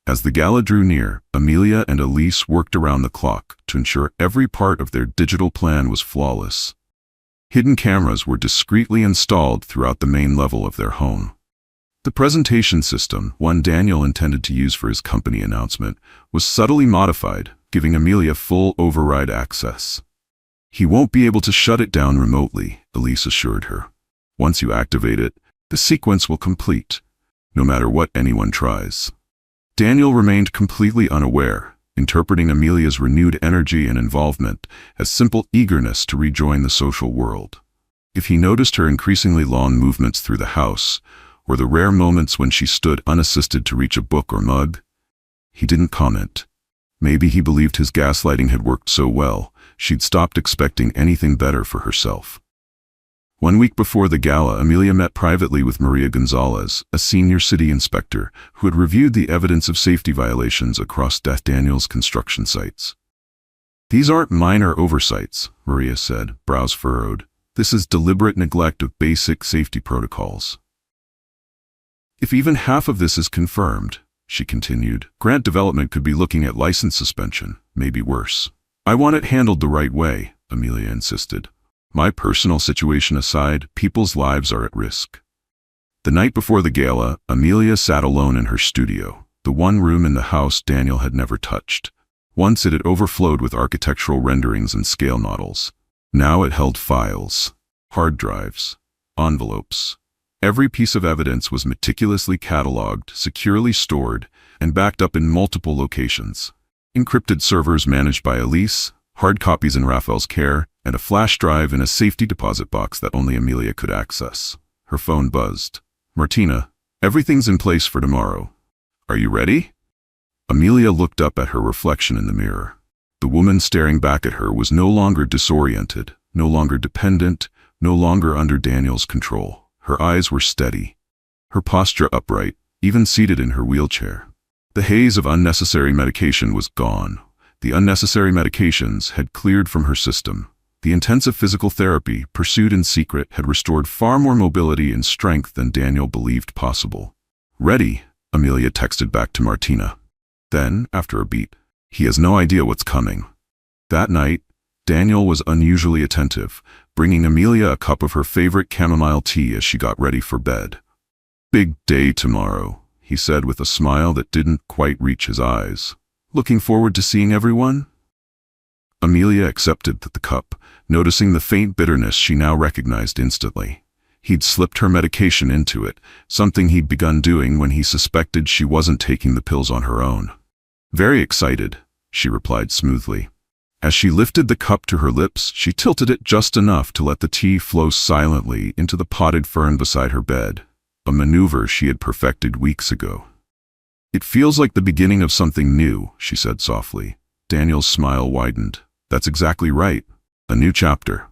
Speaker 1: As the gala drew near, Amelia and Elise worked around the clock to ensure every part of their digital plan was flawless. Hidden cameras were discreetly installed throughout the main level of their home. The presentation system, one Daniel intended to use for his company announcement, was subtly modified, giving Amelia full override access. "He won't be able to shut it down remotely," Elise assured her. "Once you activate it, the sequence will complete, no matter what anyone tries." Daniel remained completely unaware, interpreting Amelia's renewed energy and involvement as simple eagerness to rejoin the social world. If he noticed her increasingly long movements through the house, or the rare moments when she stood unassisted to reach a book or mug, he didn't comment. Maybe he believed his gaslighting had worked so well, she'd stopped expecting anything better for herself. 1 week before the gala, Amelia met privately with Maria Gonzalez, a senior city inspector who had reviewed the evidence of safety violations across Daniel's construction sites. "These aren't minor oversights," Maria said, brows furrowed. "This is deliberate neglect of basic safety protocols." "If even half of this is confirmed," she continued, "Grant Development could be looking at license suspension, maybe worse." "I want it handled the right way," Amelia insisted. "My personal situation aside, people's lives are at risk." The night before the gala, Amelia sat alone in her studio, the one room in the house Daniel had never touched. Once it had overflowed with architectural renderings and scale models. Now it held files, hard drives, envelopes. Every piece of evidence was meticulously cataloged, securely stored, and backed up in multiple locations. Encrypted servers managed by Elise, hard copies in Raphael's care, and a flash drive in a safety deposit box that only Amelia could access. Her phone buzzed. "Martina, everything's in place for tomorrow. Are you ready?" Amelia looked up at her reflection in the mirror. The woman staring back at her was no longer disoriented, no longer dependent, no longer under Daniel's control. Her eyes were steady, her posture upright, even seated in her wheelchair. The haze of unnecessary medication was gone. The unnecessary medications had cleared from her system. The intensive physical therapy, pursued in secret, had restored far more mobility and strength than Daniel believed possible. "Ready," Amelia texted back to Martina. Then, after a beat, "He has no idea what's coming." That night, Daniel was unusually attentive, bringing Amelia a cup of her favorite chamomile tea as she got ready for bed. "Big day tomorrow," he said with a smile that didn't quite reach his eyes. "Looking forward to seeing everyone?" Amelia accepted the cup, noticing the faint bitterness she now recognized instantly. He'd slipped her medication into it, something he'd begun doing when he suspected she wasn't taking the pills on her own. "Very excited," she replied smoothly. As she lifted the cup to her lips, she tilted it just enough to let the tea flow silently into the potted fern beside her bed, a maneuver she had perfected weeks ago. "It feels like the beginning of something new," she said softly. Daniel's smile widened. "That's exactly right. A new chapter."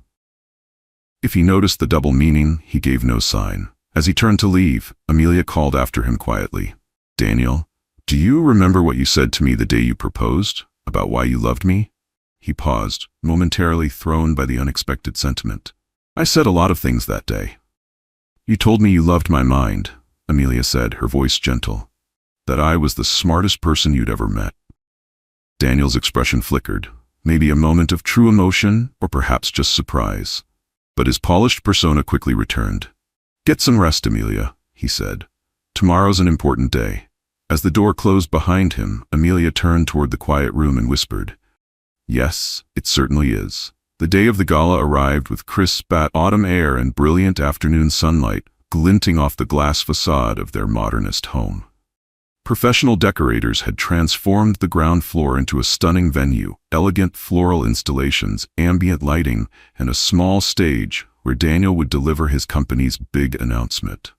Speaker 1: If he noticed the double meaning, he gave no sign. As he turned to leave, Amelia called after him quietly. "Daniel, do you remember what you said to me the day you proposed, about why you loved me?" He paused, momentarily thrown by the unexpected sentiment. "I said a lot of things that day." "You told me you loved my mind," Amelia said, her voice gentle. "That I was the smartest person you'd ever met." Daniel's expression flickered, maybe a moment of true emotion, or perhaps just surprise. But his polished persona quickly returned. "Get some rest, Amelia," he said. "Tomorrow's an important day." As the door closed behind him, Amelia turned toward the quiet room and whispered, "Yes, it certainly is." The day of the gala arrived with crisp autumn air and brilliant afternoon sunlight glinting off the glass facade of their modernist home. Professional decorators had transformed the ground floor into a stunning venue, elegant floral installations, ambient lighting, and a small stage where Daniel would deliver his company's big announcement.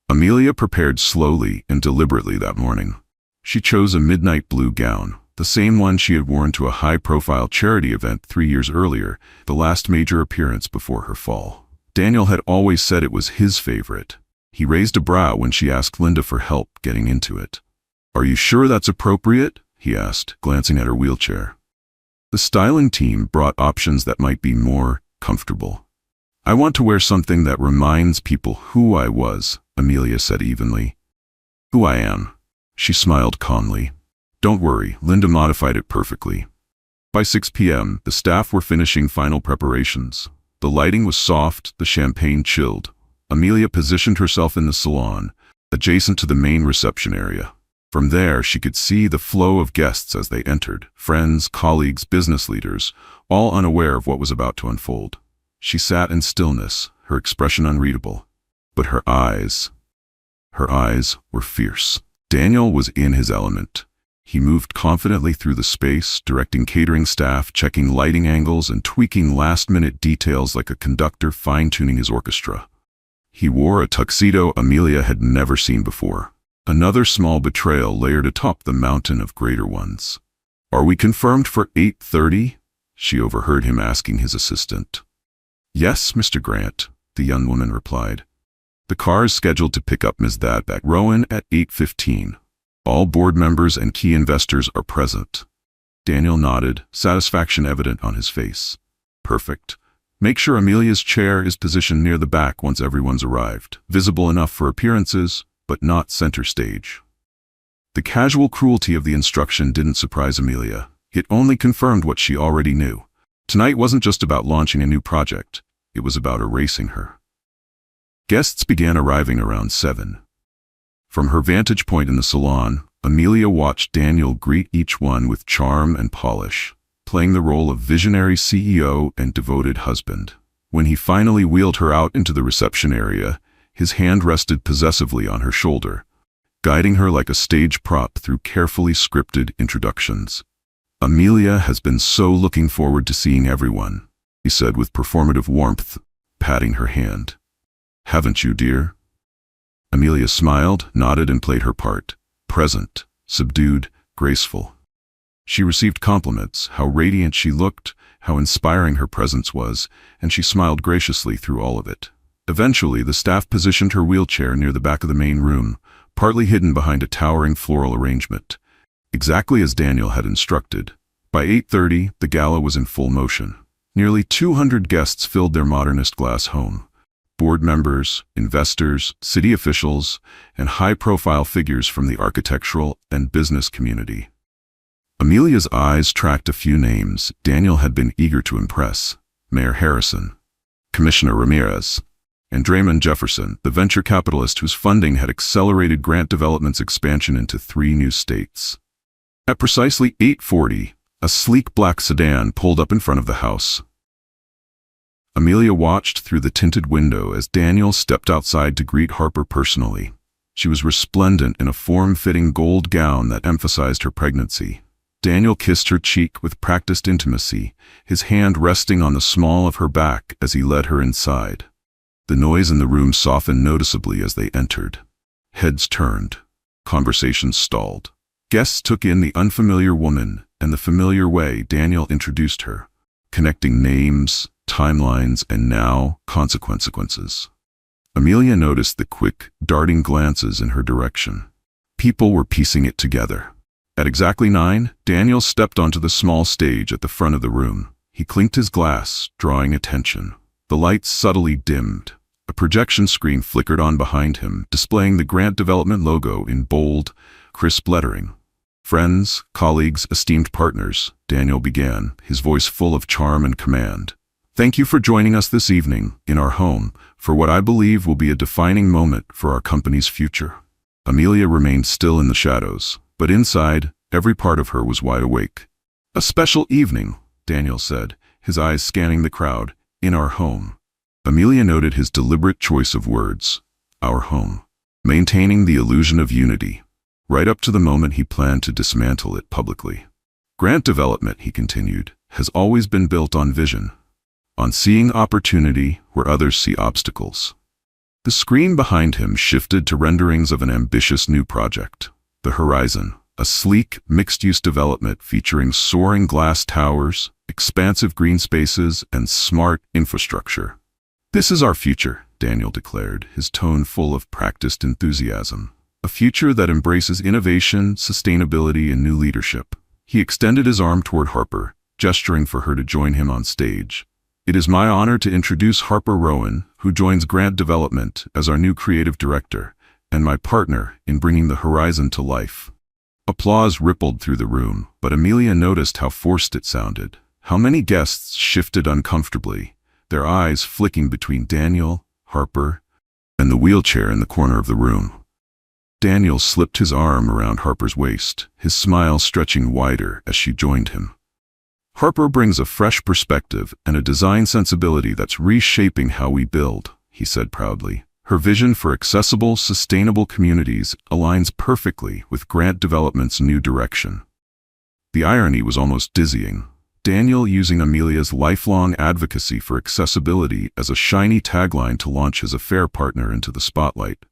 Speaker 1: Amelia prepared slowly and deliberately that morning. She chose a midnight blue gown, the same one she had worn to a high-profile charity event 3 years earlier, the last major appearance before her fall. Daniel had always said it was his favorite. He raised a brow when she asked Linda for help getting into it. "Are you sure that's appropriate?" he asked, glancing at her wheelchair. The styling team brought options that might be more comfortable. "I want to wear something that reminds people who I was," Amelia said evenly. "Who I am." She smiled calmly. "Don't worry, Linda modified it perfectly." By 6 p.m., the staff were finishing final preparations. The lighting was soft, the champagne chilled. Amelia positioned herself in the salon, adjacent to the main reception area. From there, she could see the flow of guests as they entered, friends, colleagues, business leaders, all unaware of what was about to unfold. She sat in stillness, her expression unreadable. But her eyes were fierce. Daniel was in his element. He moved confidently through the space, directing catering staff, checking lighting angles, and tweaking last-minute details like a conductor fine-tuning his orchestra. He wore a tuxedo Amelia had never seen before. Another small betrayal layered atop the mountain of greater ones. "Are we confirmed for 8:30? She overheard him asking his assistant. "Yes, Mr. Grant," the young woman replied. "The car is scheduled to pick up Ms. Thadback Rowan at 8:15. All board members and key investors are present." Daniel nodded, satisfaction evident on his face. "Perfect. Make sure Amelia's chair is positioned near the back once everyone's arrived, visible enough for appearances, but not center stage." The casual cruelty of the instruction didn't surprise Amelia. It only confirmed what she already knew. Tonight wasn't just about launching a new project. It was about erasing her. Guests began arriving around 7. From her vantage point in the salon, Amelia watched Daniel greet each one with charm and polish, playing the role of visionary CEO and devoted husband. When he finally wheeled her out into the reception area, his hand rested possessively on her shoulder, guiding her like a stage prop through carefully scripted introductions. "Amelia has been so looking forward to seeing everyone," he said with performative warmth, patting her hand. "Haven't you, dear?" Amelia smiled, nodded, and played her part. Present, subdued, graceful. She received compliments, how radiant she looked, how inspiring her presence was, and she smiled graciously through all of it. Eventually, the staff positioned her wheelchair near the back of the main room, partly hidden behind a towering floral arrangement, exactly as Daniel had instructed. By 8:30, the gala was in full motion. Nearly 200 guests filled their modernist glass home. Board members, investors, city officials, and high-profile figures from the architectural and business community. Amelia's eyes tracked a few names Daniel had been eager to impress: Mayor Harrison, Commissioner Ramirez, and Draymond Jefferson, the venture capitalist whose funding had accelerated Grant Development's expansion into 3 new states. At precisely 8:40, a sleek black sedan pulled up in front of the house. Amelia watched through the tinted window as Daniel stepped outside to greet Harper personally. She was resplendent in a form-fitting gold gown that emphasized her pregnancy. Daniel kissed her cheek with practiced intimacy, his hand resting on the small of her back as he led her inside. The noise in the room softened noticeably as they entered. Heads turned. Conversations stalled. Guests took in the unfamiliar woman and the familiar way Daniel introduced her, connecting names, timelines, and now consequences. Amelia noticed the quick, darting glances in her direction. People were piecing it together. At exactly 9, Daniel stepped onto the small stage at the front of the room. He clinked his glass, drawing attention. The lights subtly dimmed. A projection screen flickered on behind him, displaying the Grant Development logo in bold, crisp lettering. "Friends, colleagues, esteemed partners," Daniel began, his voice full of charm and command. "Thank you for joining us this evening, in our home, for what I believe will be a defining moment for our company's future." Amelia remained still in the shadows, but inside, every part of her was wide awake. "A special evening," Daniel said, his eyes scanning the crowd, "in our home." Amelia noted his deliberate choice of words, "our home," maintaining the illusion of unity, right up to the moment he planned to dismantle it publicly. Grant Development, he continued, has always been built on vision, on seeing opportunity where others see obstacles. The screen behind him shifted to renderings of an ambitious new project, the horizon, a sleek, mixed-use development featuring soaring glass towers, expansive green spaces, and smart infrastructure. "This is our future," Daniel declared, his tone full of practiced enthusiasm. "A future that embraces innovation, sustainability, and new leadership." He extended his arm toward Harper, gesturing for her to join him on stage. "It is my honor to introduce Harper Rowan, who joins Grant Development as our new creative director, and my partner in bringing the horizon to life." Applause rippled through the room, but Amelia noticed how forced it sounded. How many guests shifted uncomfortably, their eyes flicking between Daniel, Harper, and the wheelchair in the corner of the room. Daniel slipped his arm around Harper's waist, his smile stretching wider as she joined him. "Harper brings a fresh perspective and a design sensibility that's reshaping how we build," he said proudly. "Her vision for accessible, sustainable communities aligns perfectly with Grant Development's new direction." The irony was almost dizzying. Daniel using Amelia's lifelong advocacy for accessibility as a shiny tagline to launch his affair partner into the spotlight.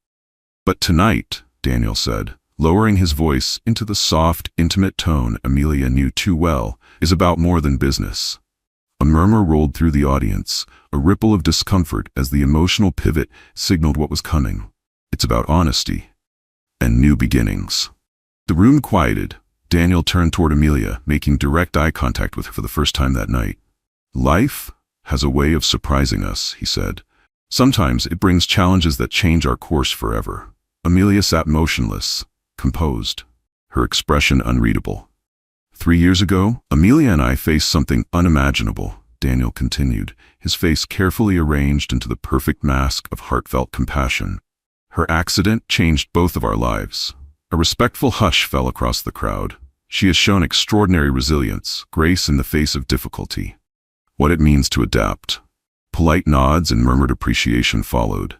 Speaker 1: "But tonight," Daniel said, lowering his voice into the soft, intimate tone Amelia knew too well, "is about more than business." A murmur rolled through the audience, a ripple of discomfort as the emotional pivot signaled what was coming. "It's about honesty and new beginnings." The room quieted. Daniel turned toward Amelia, making direct eye contact with her for the first time that night. "Life has a way of surprising us," he said. "Sometimes it brings challenges that change our course forever." Amelia sat motionless, composed, her expression unreadable. "3 years ago, Amelia and I faced something unimaginable," Daniel continued, his face carefully arranged into the perfect mask of heartfelt compassion. "Her accident changed both of our lives." A respectful hush fell across the crowd. "She has shown extraordinary resilience, grace in the face of difficulty. What it means to adapt." Polite nods and murmured appreciation followed.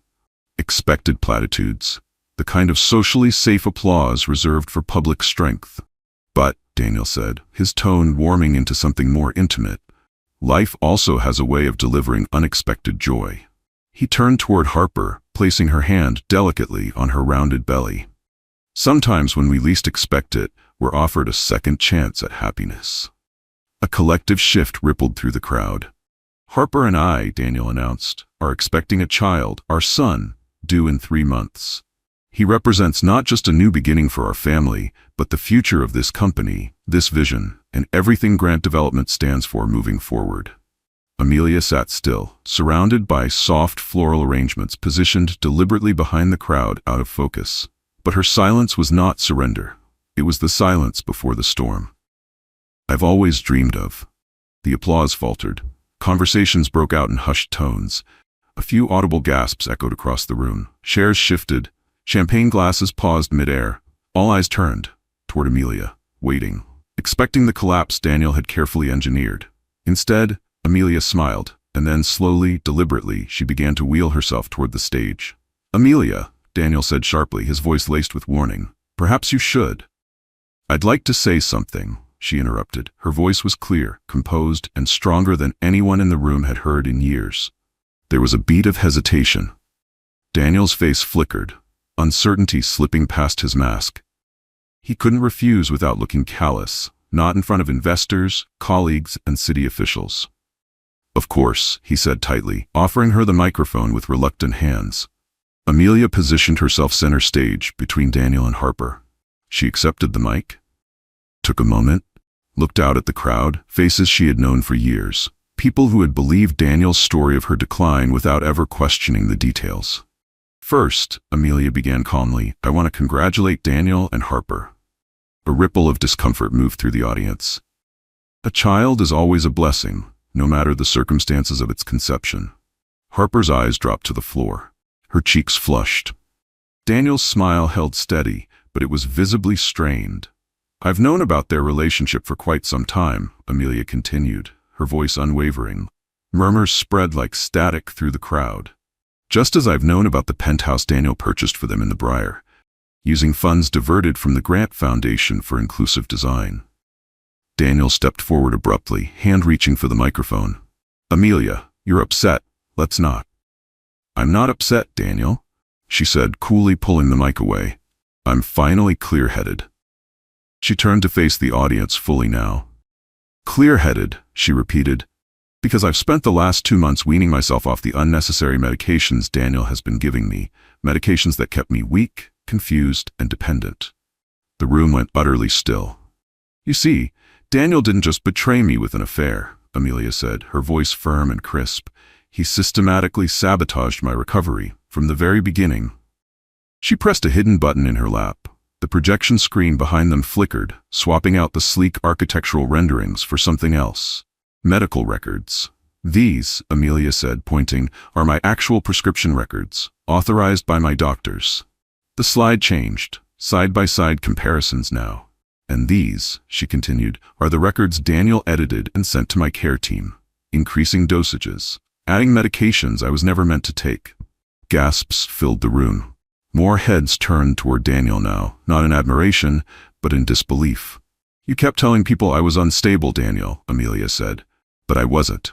Speaker 1: Expected platitudes, the kind of socially safe applause reserved for public strength. "But," Daniel said, his tone warming into something more intimate, "life also has a way of delivering unexpected joy." He turned toward Harper, placing her hand delicately on her rounded belly. "Sometimes when we least expect it, we're offered a second chance at happiness." A collective shift rippled through the crowd. "Harper and I," Daniel announced, "are expecting a child, our son, due in 3 months. He represents not just a new beginning for our family, but the future of this company, this vision, and everything Grant Development stands for moving forward." Amelia sat still, surrounded by soft floral arrangements positioned deliberately behind the crowd out of focus. But her silence was not surrender. It was the silence before the storm. "I've always dreamed of." The applause faltered. Conversations broke out in hushed tones. A few audible gasps echoed across the room. Chairs shifted. Champagne glasses paused mid-air. All eyes turned toward Amelia, waiting, expecting the collapse Daniel had carefully engineered. Instead, Amelia smiled, and then slowly, deliberately, she began to wheel herself toward the stage. "Amelia," Daniel said sharply, his voice laced with warning, "perhaps you should." "I'd like to say something," she interrupted. Her voice was clear, composed, and stronger than anyone in the room had heard in years. There was a beat of hesitation. Daniel's face flickered, uncertainty slipping past his mask. He couldn't refuse without looking callous, not in front of investors, colleagues, and city officials. "Of course," he said tightly, offering her the microphone with reluctant hands. Amelia positioned herself center stage between Daniel and Harper. She accepted the mic, took a moment, looked out at the crowd, faces she had known for years, people who had believed Daniel's story of her decline without ever questioning the details. "First," Amelia began calmly, "I want to congratulate Daniel and Harper." A ripple of discomfort moved through the audience. A child is always a blessing, no matter the circumstances of its conception. Harper's eyes dropped to the floor. Her cheeks flushed. Daniel's smile held steady, but it was visibly strained. "I've known about their relationship for quite some time," Amelia continued, her voice unwavering. Murmurs spread like static through the crowd. "Just as I've known about the penthouse Daniel purchased for them in the Briar, using funds diverted from the Grant Foundation for Inclusive Design." Daniel stepped forward abruptly, hand reaching for the microphone. "Amelia, you're upset. Let's not." "I'm not upset, Daniel," she said, coolly pulling the mic away. "I'm finally clear-headed." She turned to face the audience fully now. Clear-headed, she repeated, because I've spent the last 2 months weaning myself off the unnecessary medications Daniel has been giving me, medications that kept me weak, confused, and dependent. The room went utterly still. You see, Daniel didn't just betray me with an affair, Amelia said, her voice firm and crisp. He systematically sabotaged my recovery from the very beginning. She pressed a hidden button in her lap. The projection screen behind them flickered, swapping out the sleek architectural renderings for something else. Medical records. These, Amelia said, pointing, are my actual prescription records, authorized by my doctors. The slide changed, side-by-side comparisons now. And these, she continued, are the records Daniel edited and sent to my care team, increasing dosages, adding medications I was never meant to take. Gasps filled the room. More heads turned toward Daniel now, not in admiration, but in disbelief. You kept telling people I was unstable, Daniel, Amelia said. But I wasn't.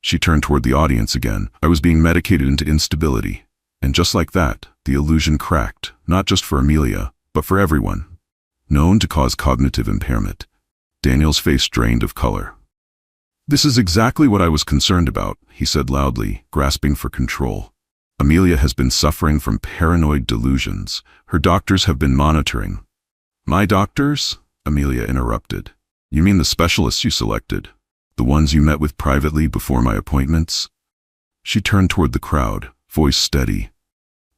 Speaker 1: She turned toward the audience again. I was being medicated into instability. And just like that, the illusion cracked, not just for Amelia, but for everyone. Known to cause cognitive impairment. Daniel's face drained of color. This is exactly what I was concerned about, he said loudly, grasping for control. Amelia has been suffering from paranoid delusions. Her doctors have been monitoring. My doctors? Amelia interrupted. You mean the specialists you selected? The ones you met with privately before my appointments? She turned toward the crowd, voice steady.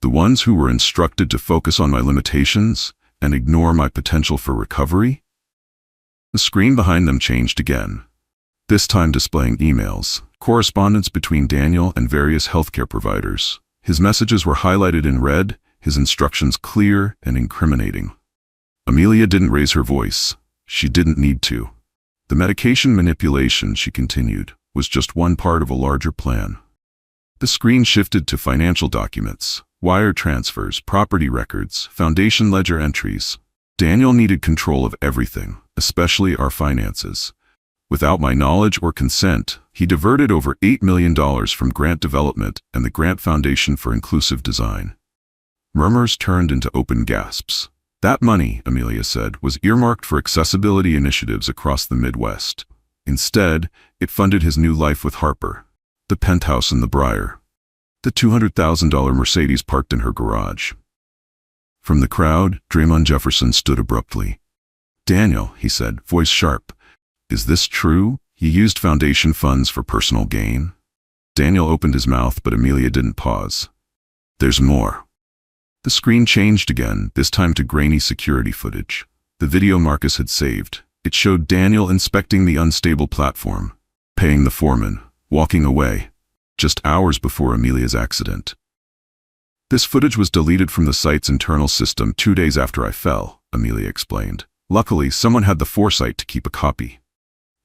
Speaker 1: The ones who were instructed to focus on my limitations and ignore my potential for recovery? The screen behind them changed again, this time displaying emails, correspondence between Daniel and various healthcare providers. His messages were highlighted in red, his instructions clear and incriminating. Amelia didn't raise her voice. She didn't need to. The medication manipulation, she continued, was just one part of a larger plan. The screen shifted to financial documents, wire transfers, property records, foundation ledger entries. Daniel needed control of everything, especially our finances. Without my knowledge or consent, he diverted over $8 million from grant development and the Grant Foundation for Inclusive Design. Murmurs turned into open gasps. That money, Amelia said, was earmarked for accessibility initiatives across the Midwest. Instead, it funded his new life with Harper, the penthouse in the Briar, the $200,000 Mercedes parked in her garage. From the crowd, Draymond Jefferson stood abruptly. Daniel, he said, voice sharp, is this true? He used foundation funds for personal gain? Daniel opened his mouth, but Amelia didn't pause. There's more. The screen changed again, this time to grainy security footage. The video Marcus had saved. It showed Daniel inspecting the unstable platform, paying the foreman, walking away, just hours before Amelia's accident. This footage was deleted from the site's internal system 2 days after I fell, Amelia explained. Luckily, someone had the foresight to keep a copy.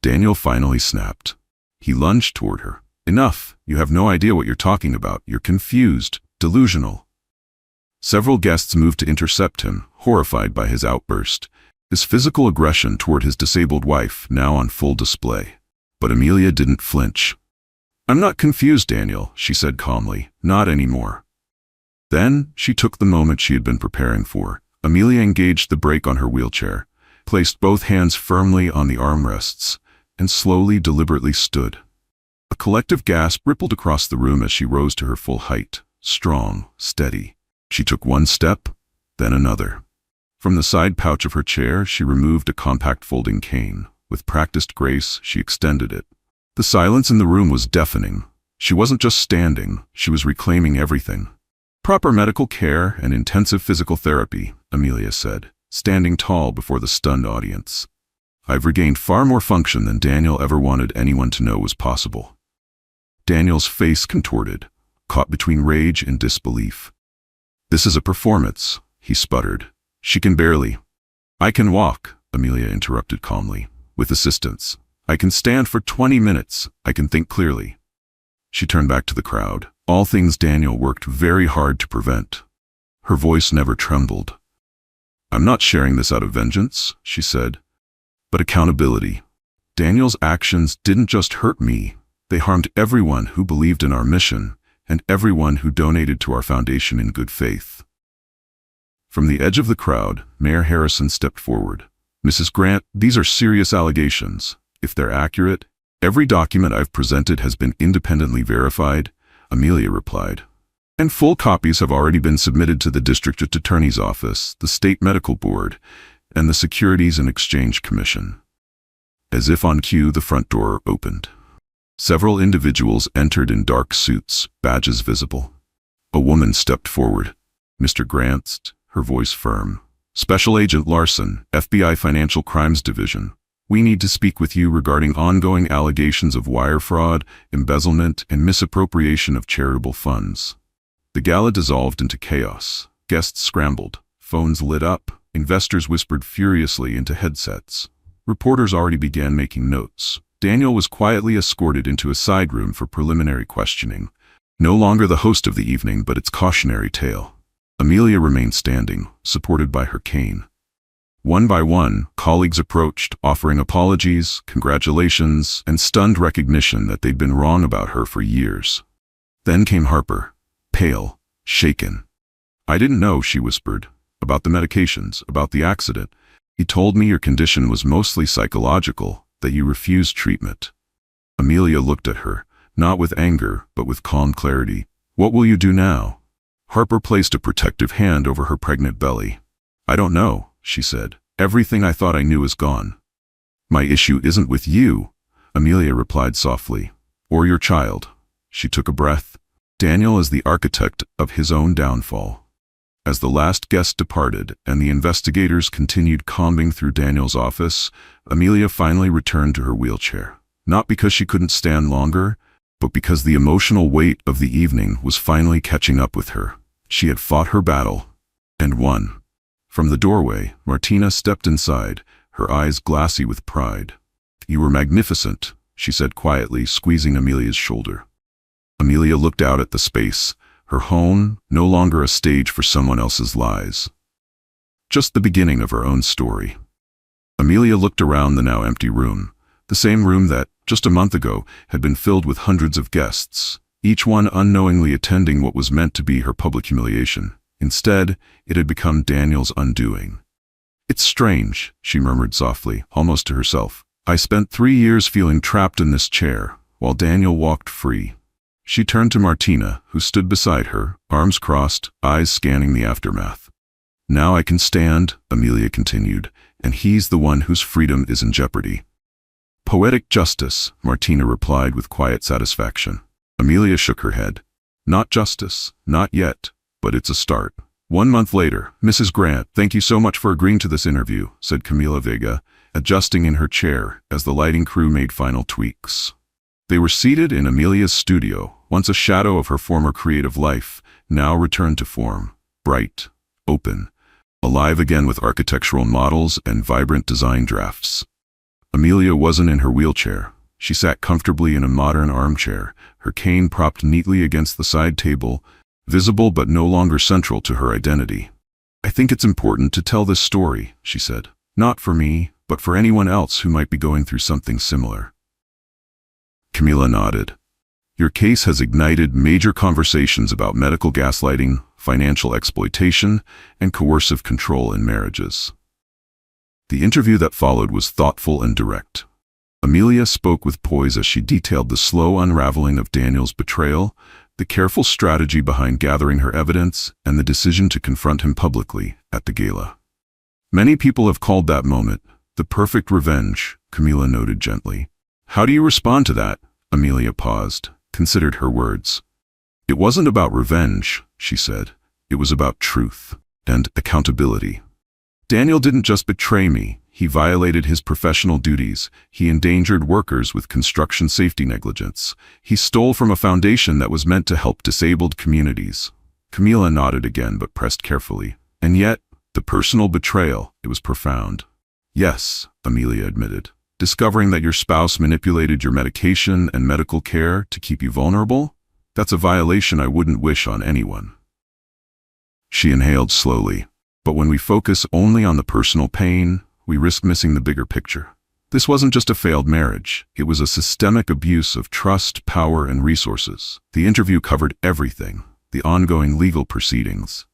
Speaker 1: Daniel finally snapped. He lunged toward her. Enough, you have no idea what you're talking about. You're confused, delusional. Several guests moved to intercept him, horrified by his outburst, his physical aggression toward his disabled wife now on full display. But Amelia didn't flinch. I'm not confused, Daniel, she said calmly. Not anymore. Then, she took the moment she had been preparing for. Amelia engaged the brake on her wheelchair, placed both hands firmly on the armrests, and slowly, deliberately stood. A collective gasp rippled across the room as she rose to her full height, strong, steady. She took one step, then another. From the side pouch of her chair, she removed a compact folding cane. With practiced grace, she extended it. The silence in the room was deafening. She wasn't just standing, she was reclaiming everything. Proper medical care and intensive physical therapy, Amelia said, standing tall before the stunned audience. I've regained far more function than Daniel ever wanted anyone to know was possible. Daniel's face contorted, caught between rage and disbelief. This is a performance, he sputtered. She can barely. I can walk, Amelia interrupted calmly, with assistance. I can stand for 20 minutes. I can think clearly. She turned back to the crowd, all things Daniel worked very hard to prevent. Her voice never trembled. I'm not sharing this out of vengeance, she said, but accountability. Daniel's actions didn't just hurt me. They harmed everyone who believed in our mission and everyone who donated to our foundation in good faith. From the edge of the crowd, Mayor Harrison stepped forward, Mrs. Grant, these are serious allegations. If they're accurate, every document I've presented has been independently verified, Amelia replied. And full copies have already been submitted to the District Attorney's Office, the State Medical Board, and the Securities and Exchange Commission. As if on cue, the front door opened. Several individuals entered in dark suits, badges visible. A woman stepped forward. Mr. Grant, her voice firm. Special Agent Larson, FBI Financial Crimes Division. We need to speak with you regarding ongoing allegations of wire fraud, embezzlement, and misappropriation of charitable funds. The gala dissolved into chaos. Guests scrambled. Phones lit up. Investors whispered furiously into headsets. Reporters already began making notes. Daniel was quietly escorted into a side room for preliminary questioning. No longer the host of the evening, but its cautionary tale. Amelia remained standing, supported by her cane. One by one, colleagues approached, offering apologies, congratulations, and stunned recognition that they'd been wrong about her for years. Then came Harper, pale, shaken. I didn't know, she whispered, about the medications, about the accident. He told me your condition was mostly psychological, that you refused treatment. Amelia looked at her, not with anger, but with calm clarity. What will you do now? Harper placed a protective hand over her pregnant belly. I don't know, she said. Everything I thought I knew is gone. My issue isn't with you, Amelia replied softly, or your child. She took a breath. Daniel is the architect of his own downfall. As the last guest departed and the investigators continued combing through Daniel's office, Amelia finally returned to her wheelchair. Not because she couldn't stand longer, but because the emotional weight of the evening was finally catching up with her. She had fought her battle, and won. From the doorway, Martina stepped inside, her eyes glassy with pride. You were magnificent, she said quietly, squeezing Amelia's shoulder. Amelia looked out at the space, her home no longer a stage for someone else's lies. Just the beginning of her own story. Amelia looked around the now empty room, the same room that, just a month ago, had been filled with hundreds of guests, each one unknowingly attending what was meant to be her public humiliation. Instead, it had become Daniel's undoing. It's strange, she murmured softly, almost to herself. I spent 3 years feeling trapped in this chair, while Daniel walked free. She turned to Martina, who stood beside her, arms crossed, eyes scanning the aftermath. Now I can stand, Amelia continued, and he's the one whose freedom is in jeopardy. Poetic justice, Martina replied with quiet satisfaction. Amelia shook her head. Not justice, not yet, but it's a start. 1 month later, Mrs. Grant, thank you so much for agreeing to this interview, said Camila Vega, adjusting in her chair as the lighting crew made final tweaks. They were seated in Amelia's studio, once a shadow of her former creative life, now returned to form, bright, open, alive again with architectural models and vibrant design drafts. Amelia wasn't in her wheelchair. She sat comfortably in a modern armchair, her cane propped neatly against the side table, visible but no longer central to her identity. I think it's important to tell this story, she said. Not for me, but for anyone else who might be going through something similar. Camila nodded. Your case has ignited major conversations about medical gaslighting, financial exploitation, and coercive control in marriages. The interview that followed was thoughtful and direct. Amelia spoke with poise as she detailed the slow unraveling of Daniel's betrayal, the careful strategy behind gathering her evidence, and the decision to confront him publicly at the gala. Many people have called that moment the perfect revenge, Camila noted gently. How do you respond to that? Amelia paused, considered her words. It wasn't about revenge, she said. It was about truth and accountability. Daniel didn't just betray me. He violated his professional duties. He endangered workers with construction safety negligence. He stole from a foundation that was meant to help disabled communities. Camila nodded again but pressed carefully. And yet, the personal betrayal, it was profound. Yes, Amelia admitted. Discovering that your spouse manipulated your medication and medical care to keep you vulnerable? That's a violation I wouldn't wish on anyone. She inhaled slowly. But when we focus only on the personal pain, we risk missing the bigger picture. This wasn't just a failed marriage. It was a systemic abuse of trust, power, and resources. The interview covered everything: the ongoing legal proceedings,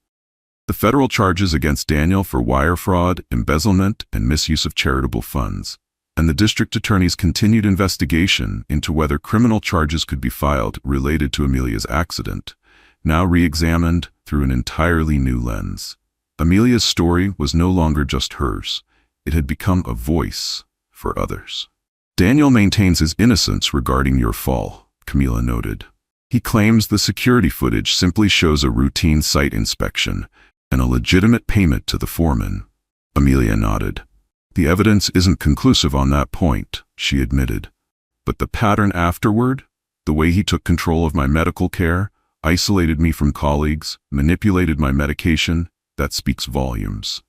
Speaker 1: The federal charges against Daniel for wire fraud, embezzlement, and misuse of charitable funds, and the district attorney's continued investigation into whether criminal charges could be filed related to Amelia's accident, now re-examined through an entirely new lens. Amelia's story was no longer just hers. It had become a voice for others. Daniel maintains his innocence regarding your fall, Camila noted. He claims the security footage simply shows a routine site inspection and a legitimate payment to the foreman. Amelia nodded. The evidence isn't conclusive on that point, she admitted. But the pattern afterward, the way he took control of my medical care, isolated me from colleagues, manipulated my medication, that speaks volumes.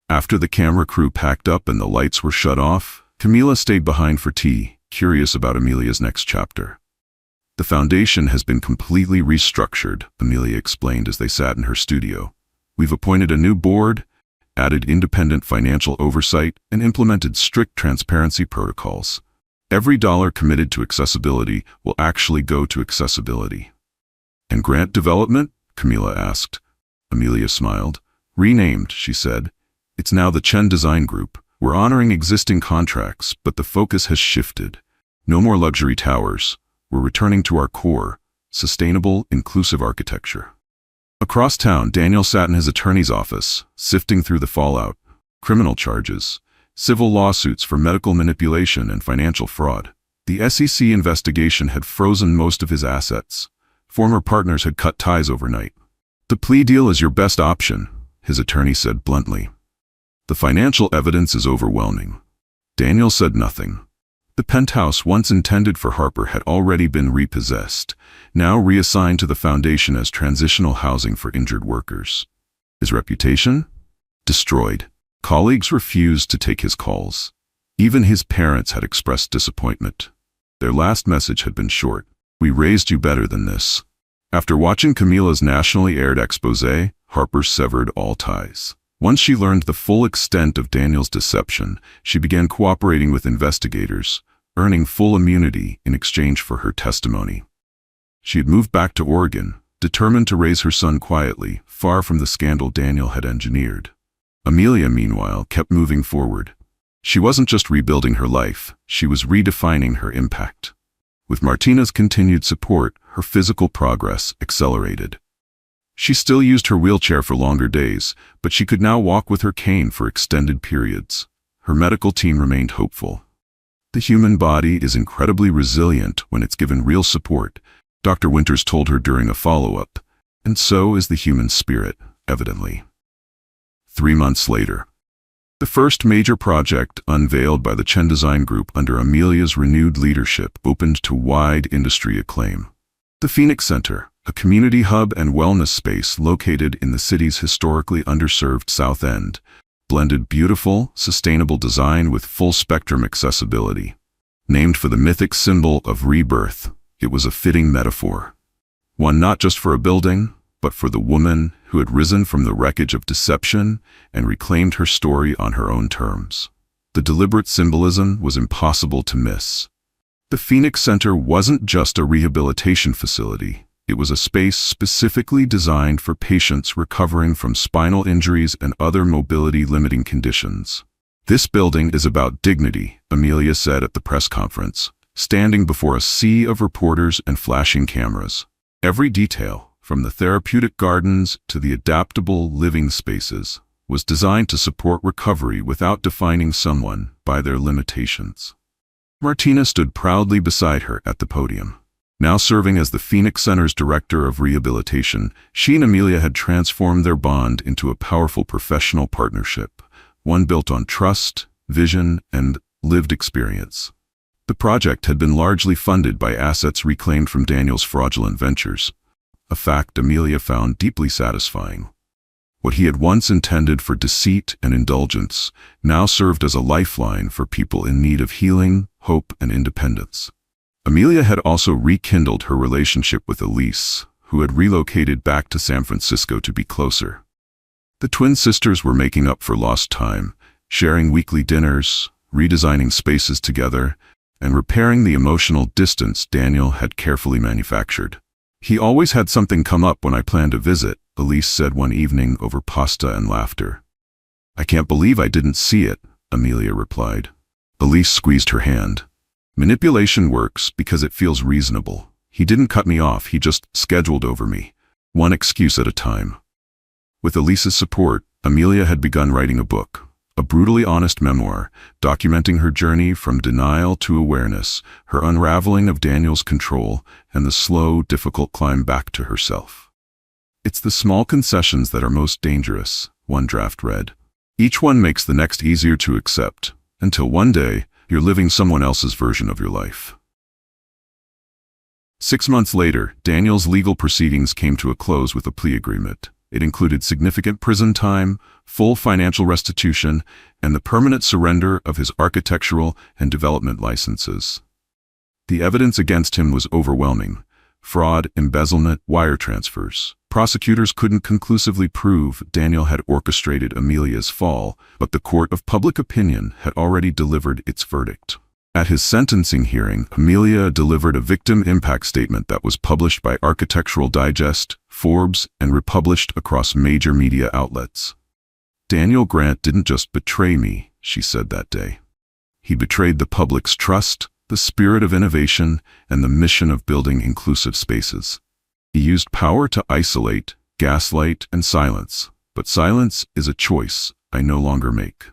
Speaker 1: After the camera crew packed up and the lights were shut off, Camila stayed behind for tea, curious about Amelia's next chapter. The foundation has been completely restructured, Amelia explained as they sat in her studio. We've appointed a new board, added independent financial oversight, and implemented strict transparency protocols. Every dollar committed to accessibility will actually go to accessibility. And grant development? Camila asked. Amelia smiled. Renamed, she said. It's now the Chen Design Group. We're honoring existing contracts, but the focus has shifted. No more luxury towers. We're returning to our core, sustainable, inclusive architecture. Across town, Daniel sat in his attorney's office, sifting through the fallout, criminal charges, civil lawsuits for medical manipulation and financial fraud. The SEC investigation had frozen most of his assets. Former partners had cut ties overnight. The plea deal is your best option, his attorney said bluntly. The financial evidence is overwhelming. Daniel said nothing. The penthouse once intended for Harper had already been repossessed, now reassigned to the foundation as transitional housing for injured workers. His reputation? Destroyed. Colleagues refused to take his calls. Even his parents had expressed disappointment. Their last message had been short. We raised you better than this. After watching Camila's nationally aired exposé, Harper severed all ties. Once she learned the full extent of Daniel's deception, she began cooperating with investigators, earning full immunity in exchange for her testimony. She had moved back to Oregon, determined to raise her son quietly, far from the scandal Daniel had engineered. Amelia, meanwhile, kept moving forward. She wasn't just rebuilding her life, she was redefining her impact. With Martina's continued support, her physical progress accelerated. She still used her wheelchair for longer days, but she could now walk with her cane for extended periods. Her medical team remained hopeful. The human body is incredibly resilient when it's given real support, Dr. Winters told her during a follow-up, and so is the human spirit, evidently. 3 months later. The first major project unveiled by the Chen Design Group under Amelia's renewed leadership opened to wide industry acclaim. The Phoenix Center, a community hub and wellness space located in the city's historically underserved South End, blended beautiful, sustainable design with full-spectrum accessibility. Named for the mythic symbol of rebirth, it was a fitting metaphor. One not just for a building, but for the woman who had risen from the wreckage of deception and reclaimed her story on her own terms. The deliberate symbolism was impossible to miss. The Phoenix Center wasn't just a rehabilitation facility. It was a space specifically designed for patients recovering from spinal injuries and other mobility-limiting conditions. This building is about dignity, Amelia said at the press conference, standing before a sea of reporters and flashing cameras. Every detail, from the therapeutic gardens to the adaptable living spaces, was designed to support recovery without defining someone by their limitations. Martina stood proudly beside her at the podium. Now serving as the Phoenix Center's Director of Rehabilitation, she and Amelia had transformed their bond into a powerful professional partnership, one built on trust, vision, and lived experience. The project had been largely funded by assets reclaimed from Daniel's fraudulent ventures, a fact Amelia found deeply satisfying. What he had once intended for deceit and indulgence now served as a lifeline for people in need of healing, hope, and independence. Amelia had also rekindled her relationship with Elise, who had relocated back to San Francisco to be closer. The twin sisters were making up for lost time, sharing weekly dinners, redesigning spaces together, and repairing the emotional distance Daniel had carefully manufactured. He always had something come up when I planned a visit, Elise said one evening over pasta and laughter. I can't believe I didn't see it, Amelia replied. Elise squeezed her hand. Manipulation works because it feels reasonable. He didn't cut me off, he just scheduled over me. One excuse at a time. With Elise's support, Amelia had begun writing a book, a brutally honest memoir, documenting her journey from denial to awareness, her unraveling of Daniel's control, and the slow, difficult climb back to herself. It's the small concessions that are most dangerous, one draft read. Each one makes the next easier to accept, until one day, you're living someone else's version of your life. 6 months later, Daniel's legal proceedings came to a close with a plea agreement. It included significant prison time, full financial restitution, and the permanent surrender of his architectural and development licenses. The evidence against him was overwhelming. Fraud, embezzlement, wire transfers. Prosecutors couldn't conclusively prove Daniel had orchestrated Amelia's fall, but the court of public opinion had already delivered its verdict. At his sentencing hearing, Amelia delivered a victim impact statement that was published by Architectural Digest, Forbes, and republished across major media outlets. Daniel Grant didn't just betray me, she said that day. He betrayed the public's trust, the spirit of innovation, and the mission of building inclusive spaces. He used power to isolate, gaslight, and silence, but silence is a choice I no longer make.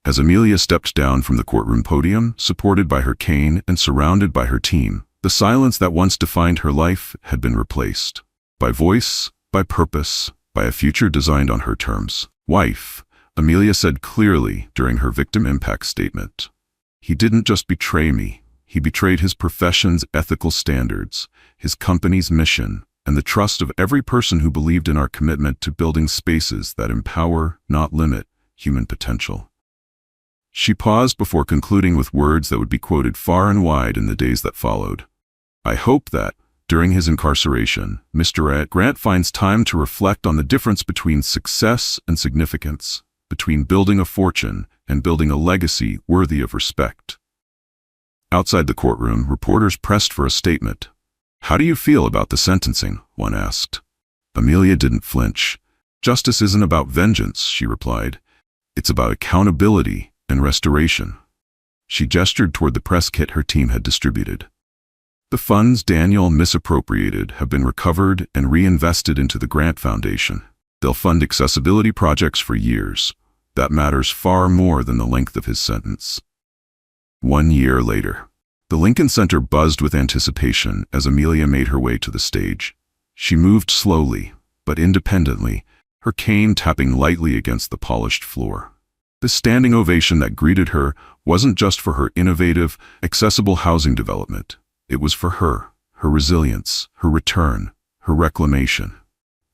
Speaker 1: As Amelia stepped down from the courtroom podium, supported by her cane and surrounded by her team, the silence that once defined her life had been replaced. By voice, by purpose, by a future designed on her terms. Wife, Amelia said clearly during her victim impact statement. He didn't just betray me, he betrayed his profession's ethical standards, his company's mission, and the trust of every person who believed in our commitment to building spaces that empower, not limit, human potential. She paused before concluding with words that would be quoted far and wide in the days that followed. I hope that, during his incarceration, Mr. Grant finds time to reflect on the difference between success and significance, between building a fortune and building a legacy worthy of respect. Outside the courtroom, reporters pressed for a statement. How do you feel about the sentencing? One asked. Amelia didn't flinch. Justice isn't about vengeance, she replied. It's about accountability and restoration. She gestured toward the press kit her team had distributed. The funds Daniel misappropriated have been recovered and reinvested into the Grant Foundation. They'll fund accessibility projects for years. That matters far more than the length of his sentence. 1 year later, the Lincoln Center buzzed with anticipation as Amelia made her way to the stage. She moved slowly, but independently, her cane tapping lightly against the polished floor. The standing ovation that greeted her wasn't just for her innovative, accessible housing development. It was for her resilience, her return, her reclamation.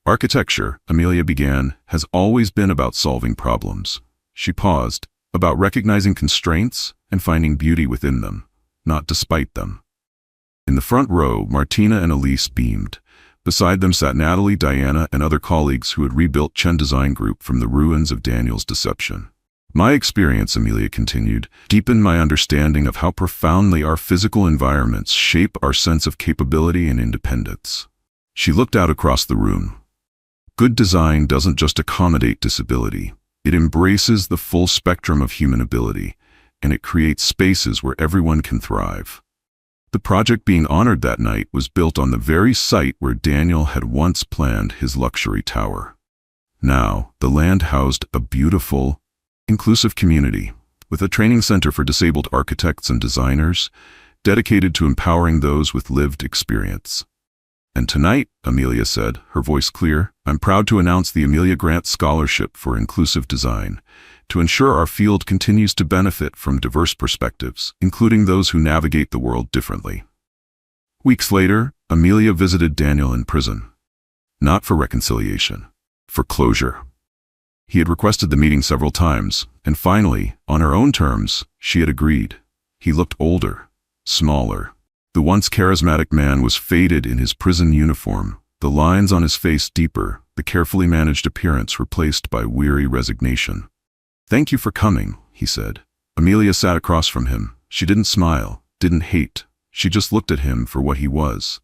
Speaker 1: Architecture, Amelia began, has always been about solving problems. She paused, about recognizing constraints and finding beauty within them, not despite them. In the front row, Martina and Elise beamed. Beside them sat Natalie, Diana, and other colleagues who had rebuilt Chen Design Group from the ruins of Daniel's deception. My experience, Amelia continued, deepened my understanding of how profoundly our physical environments shape our sense of capability and independence. She looked out across the room. Good design doesn't just accommodate disability. It embraces the full spectrum of human ability, and it creates spaces where everyone can thrive. The project being honored that night was built on the very site where Daniel had once planned his luxury tower. Now, the land housed a beautiful, inclusive community, with a training center for disabled architects and designers, dedicated to empowering those with lived experience. And tonight, Amelia said, her voice clear, I'm proud to announce the Amelia Grant Scholarship for Inclusive Design, to ensure our field continues to benefit from diverse perspectives, including those who navigate the world differently. Weeks later, Amelia visited Daniel in prison. Not for reconciliation, for closure. He had requested the meeting several times, and finally, on her own terms, she had agreed. He looked older, smaller. The once charismatic man was faded in his prison uniform, the lines on his face deeper, the carefully managed appearance replaced by weary resignation. Thank you for coming, he said. Amelia sat across from him. She didn't smile, didn't hate. She just looked at him for what he was.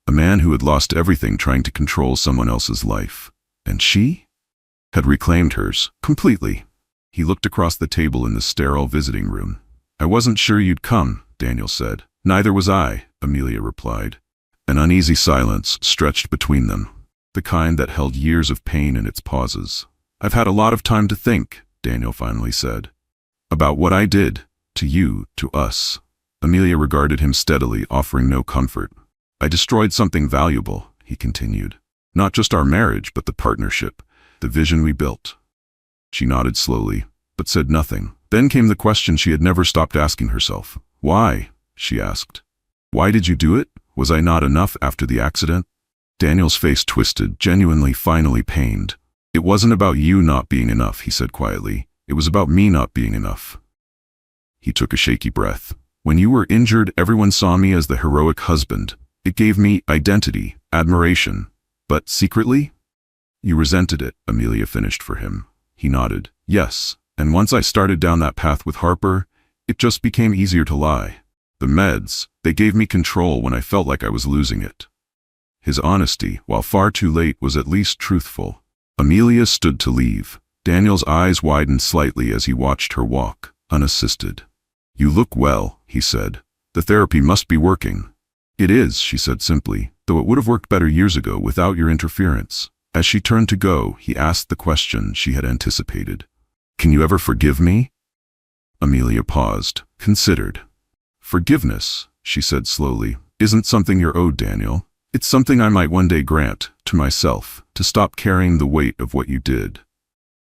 Speaker 1: A man who had lost everything trying to control someone else's life. And she had reclaimed hers, completely. He looked across the table in the sterile visiting room. "I wasn't sure you'd come," Daniel said. "Neither was I," Amelia replied. An uneasy silence stretched between them, the kind that held years of pain in its pauses. "I've had a lot of time to think," Daniel finally said. "About what I did, to you, to us." Amelia regarded him steadily, offering no comfort. "I destroyed something valuable," he continued. "Not just our marriage, but the partnership, the vision we built." She nodded slowly, but said nothing. Then came the question she had never stopped asking herself. "Why?" she asked. "Why did you do it? Was I not enough after the accident?" Daniel's face twisted, genuinely, finally pained. "It wasn't about you not being enough," he said quietly. "It was about me not being enough." He took a shaky breath. "When you were injured, everyone saw me as the heroic husband. It gave me identity, admiration. But secretly?" "You resented it," Amelia finished for him. He nodded. "Yes, and once I started down that path with Harper, it just became easier to lie. The meds, they gave me control when I felt like I was losing it." His honesty, while far too late, was at least truthful. Amelia stood to leave. Daniel's eyes widened slightly as he watched her walk, unassisted. "You look well," he said. "The therapy must be working." "It is," she said simply, "though it would have worked better years ago without your interference." As she turned to go, he asked the question she had anticipated. "Can you ever forgive me?" Amelia paused, considered. "Forgiveness," she said slowly, "isn't something you're owed, Daniel. It's something I might one day grant, to myself, to stop carrying the weight of what you did."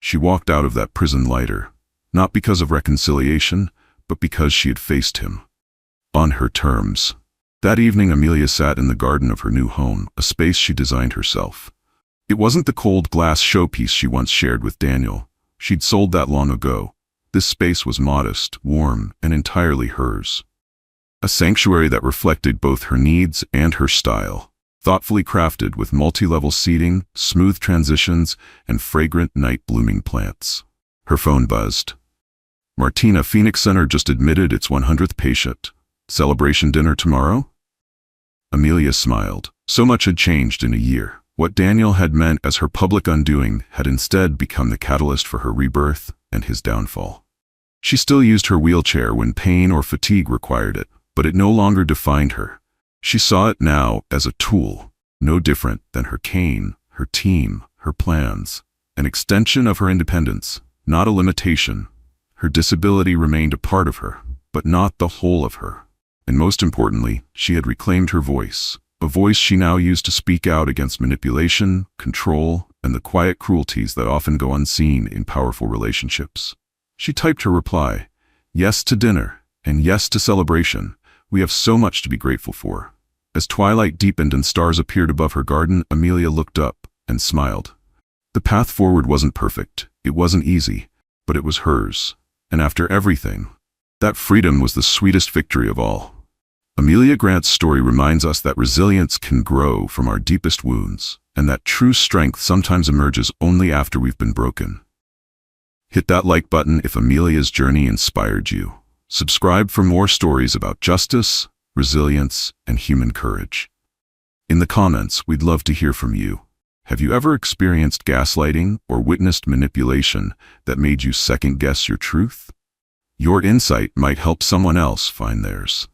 Speaker 1: She walked out of that prison lighter, not because of reconciliation, but because she had faced him. On her terms. That evening Amelia sat in the garden of her new home, a space she designed herself. It wasn't the cold glass showpiece she once shared with Daniel. She'd sold that long ago. This space was modest, warm, and entirely hers. A sanctuary that reflected both her needs and her style. Thoughtfully crafted with multi-level seating, smooth transitions, and fragrant night-blooming plants. Her phone buzzed. "Martina, Phoenix Center just admitted its 100th patient. Celebration dinner tomorrow?" Amelia smiled. So much had changed in a year. What Daniel had meant as her public undoing had instead become the catalyst for her rebirth and his downfall. She still used her wheelchair when pain or fatigue required it, but it no longer defined her. She saw it now as a tool, no different than her cane, her team, her plans, an extension of her independence, not a limitation. Her disability remained a part of her, but not the whole of her. And most importantly, she had reclaimed her voice, a voice she now used to speak out against manipulation, control, and the quiet cruelties that often go unseen in powerful relationships. She typed her reply, "Yes to dinner, and yes to celebration. We have so much to be grateful for." As twilight deepened and stars appeared above her garden, Amelia looked up and smiled. The path forward wasn't perfect, it wasn't easy, but it was hers. And after everything, that freedom was the sweetest victory of all. Amelia Grant's story reminds us that resilience can grow from our deepest wounds, and that true strength sometimes emerges only after we've been broken. Hit that like button if Amelia's journey inspired you. Subscribe for more stories about justice, resilience, and human courage. In the comments, we'd love to hear from you. Have you ever experienced gaslighting or witnessed manipulation that made you second-guess your truth? Your insight might help someone else find theirs.